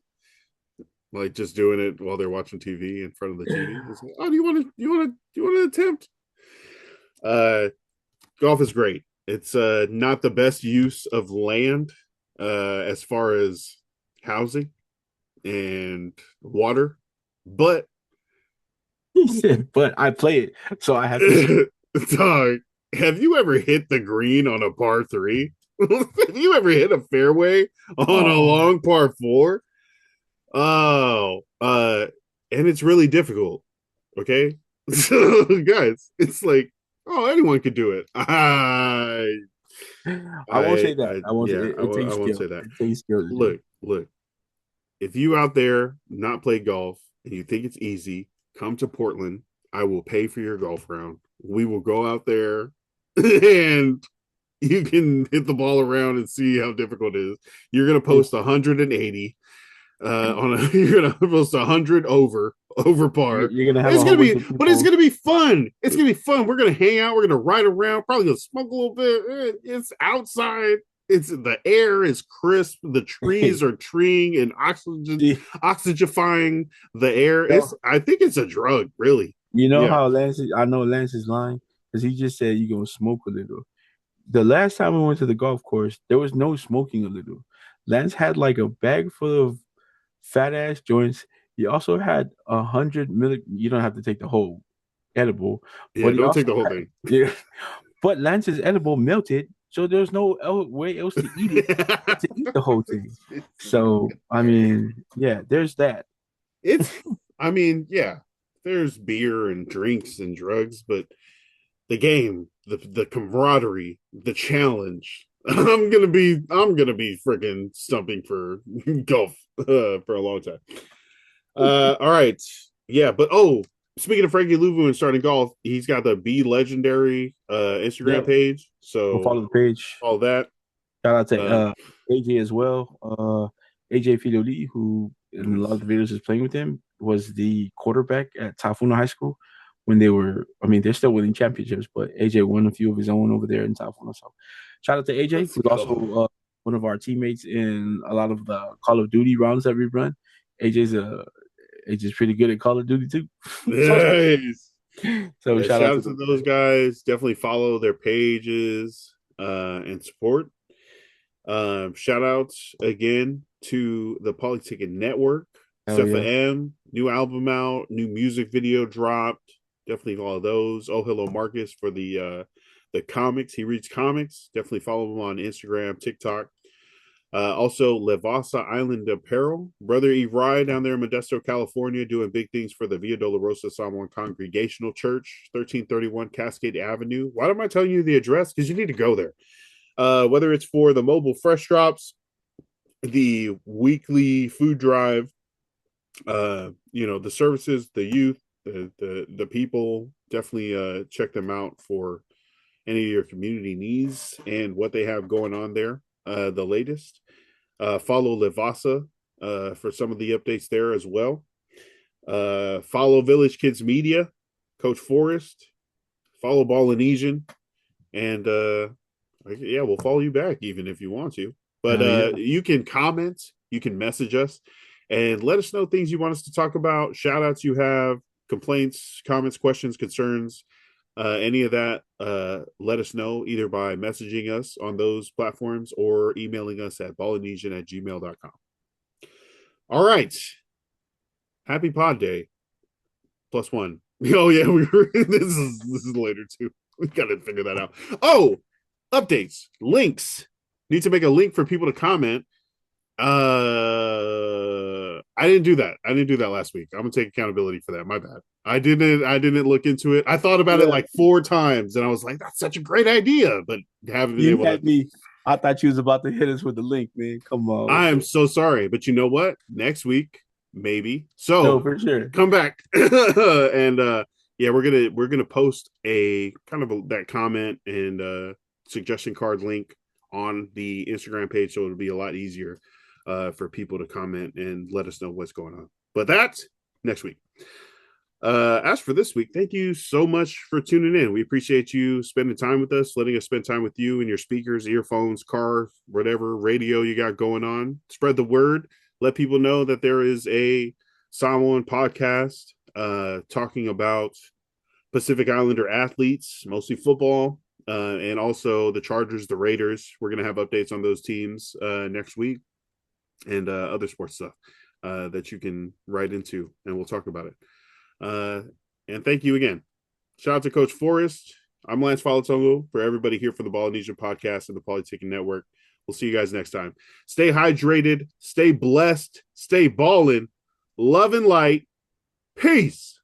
Like just doing it while they're watching TV in front of the TV. It's like, oh, do you want to attempt? Uh, Golf is great. It's not the best use of land as far as housing and water, but He said, but I play it, so I have to say, dog, have you ever hit the green on a par three? Have you ever hit a fairway on a oh, long par four? Oh, and it's really difficult. Okay, so guys, it's like, oh, anyone could do it. I won't say that. I won't say Yeah, it, it I takes won't skill. say that. It takes skill to do. Look. If you out there not play golf and you think it's easy, come to Portland. I will pay for your golf round. We will go out there and you can hit the ball around and see how difficult it is. You're gonna post 180 on a you're gonna post 100 over par. You're gonna have a It's whole gonna bunch be, of but it's people. gonna be fun. It's gonna be fun. We're gonna hang out. We're gonna ride around. Probably gonna smoke a little bit. It's outside. It's the air is crisp. The trees are treeing and oxygenifying the air. It's I think it's a drug, really. You know Yeah, how Lance is, I know Lance is lying because he just said you're gonna smoke a little. The last time we went to the golf course, there was no smoking a little. Lance had like a bag full of fat ass joints. He also had 100 You don't have to take the whole edible, yeah. but he Don't take also the whole had thing. yeah. But Lance's edible melted, so there's no way else to eat it but to eat the whole thing. So I mean, yeah, there's that. It's. I mean, yeah. There's beer and drinks and drugs, but the game, the camaraderie, the challenge. I'm gonna be freaking stumping for golf for a long time. All right, yeah, but speaking of Frankie Louvu and starting golf, he's got the Be Legendary Instagram Yeah, page. go So follow the page. all that. Shout out to Uh, AJ as well. AJ Filoli, who in a lot of the videos is playing with him, was the quarterback at Tafuna High School when they were. I mean, they're still winning championships, but AJ won a few of his own over there in Tafuna. So, shout out to AJ, let's who's go. also one of our teammates in a lot of the Call of Duty rounds that we run. AJ's a AJ's pretty good at Call of Duty too. so, Nice. so Yeah, shout out shout to out to those those guys. guys. Definitely follow their pages and support. Shout outs again to the Polytickin Network. Hell Cepha yeah. M, new album out, new music video dropped. Definitely follow those. Oh, hello, Marcus for the comics. He reads comics. Definitely follow him on Instagram, TikTok. Also, Levasa Island Apparel. Brother E. Rye down there in Modesto, California, doing big things for the Via Dolorosa Samoan Congregational Church, 1331 Cascade Avenue. Why am I telling you the address? Because you need to go there. Whether it's for the mobile fresh drops, the weekly food drive, the services, the youth, the people, definitely check them out for any of your community needs and what they have going on there. The latest. Follow Livasa for some of the updates there as well. Follow Village Kids Media, Coach Forrest. Follow Ballinesian, and yeah, we'll follow you back even if you want to. But Hell yeah. you can comment, you can message us, and let us know things you want us to talk about, shout outs you have, complaints, comments, questions, concerns, any of that. Let us know either by messaging us on those platforms or emailing us at polynesian@gmail.com. All right. Happy Pod Day. +1. Oh yeah, we were this is later too. We gotta figure that out. Oh, updates, links. Need to make a link for people to comment. I didn't do that. I didn't do that last week. I'm gonna take accountability for that. My bad. I didn't look into it. I thought about it Yeah. like 4 times and I was like, that's such a great idea, but haven't been You able to. had me. I thought you was about to hit us with the link, man. Come on. I am so sorry, but you know what? Next week, maybe. No, So for sure. come back. And yeah, we're gonna post a kind of that comment and suggestion card link on the Instagram page, so it'll be a lot easier for people to comment and let us know what's going on. But that's next week. As for this week, thank you so much for tuning in. We appreciate you spending time with us, letting us spend time with you and your speakers, earphones, car, whatever radio you got going on. Spread the word. Let people know that there is a Samoan podcast talking about Pacific Islander athletes, mostly football, and also the Chargers, the Raiders. We're going to have updates on those teams next week and other sports stuff that you can write into, and we'll talk about it. And thank you again. Shout out to Coach Forrest. I'm Lance Falatongo for everybody here for the Ballinesian Podcast and the Polytickin Network. We'll see you guys next time. Stay hydrated, stay blessed, stay ballin', love and light. Peace.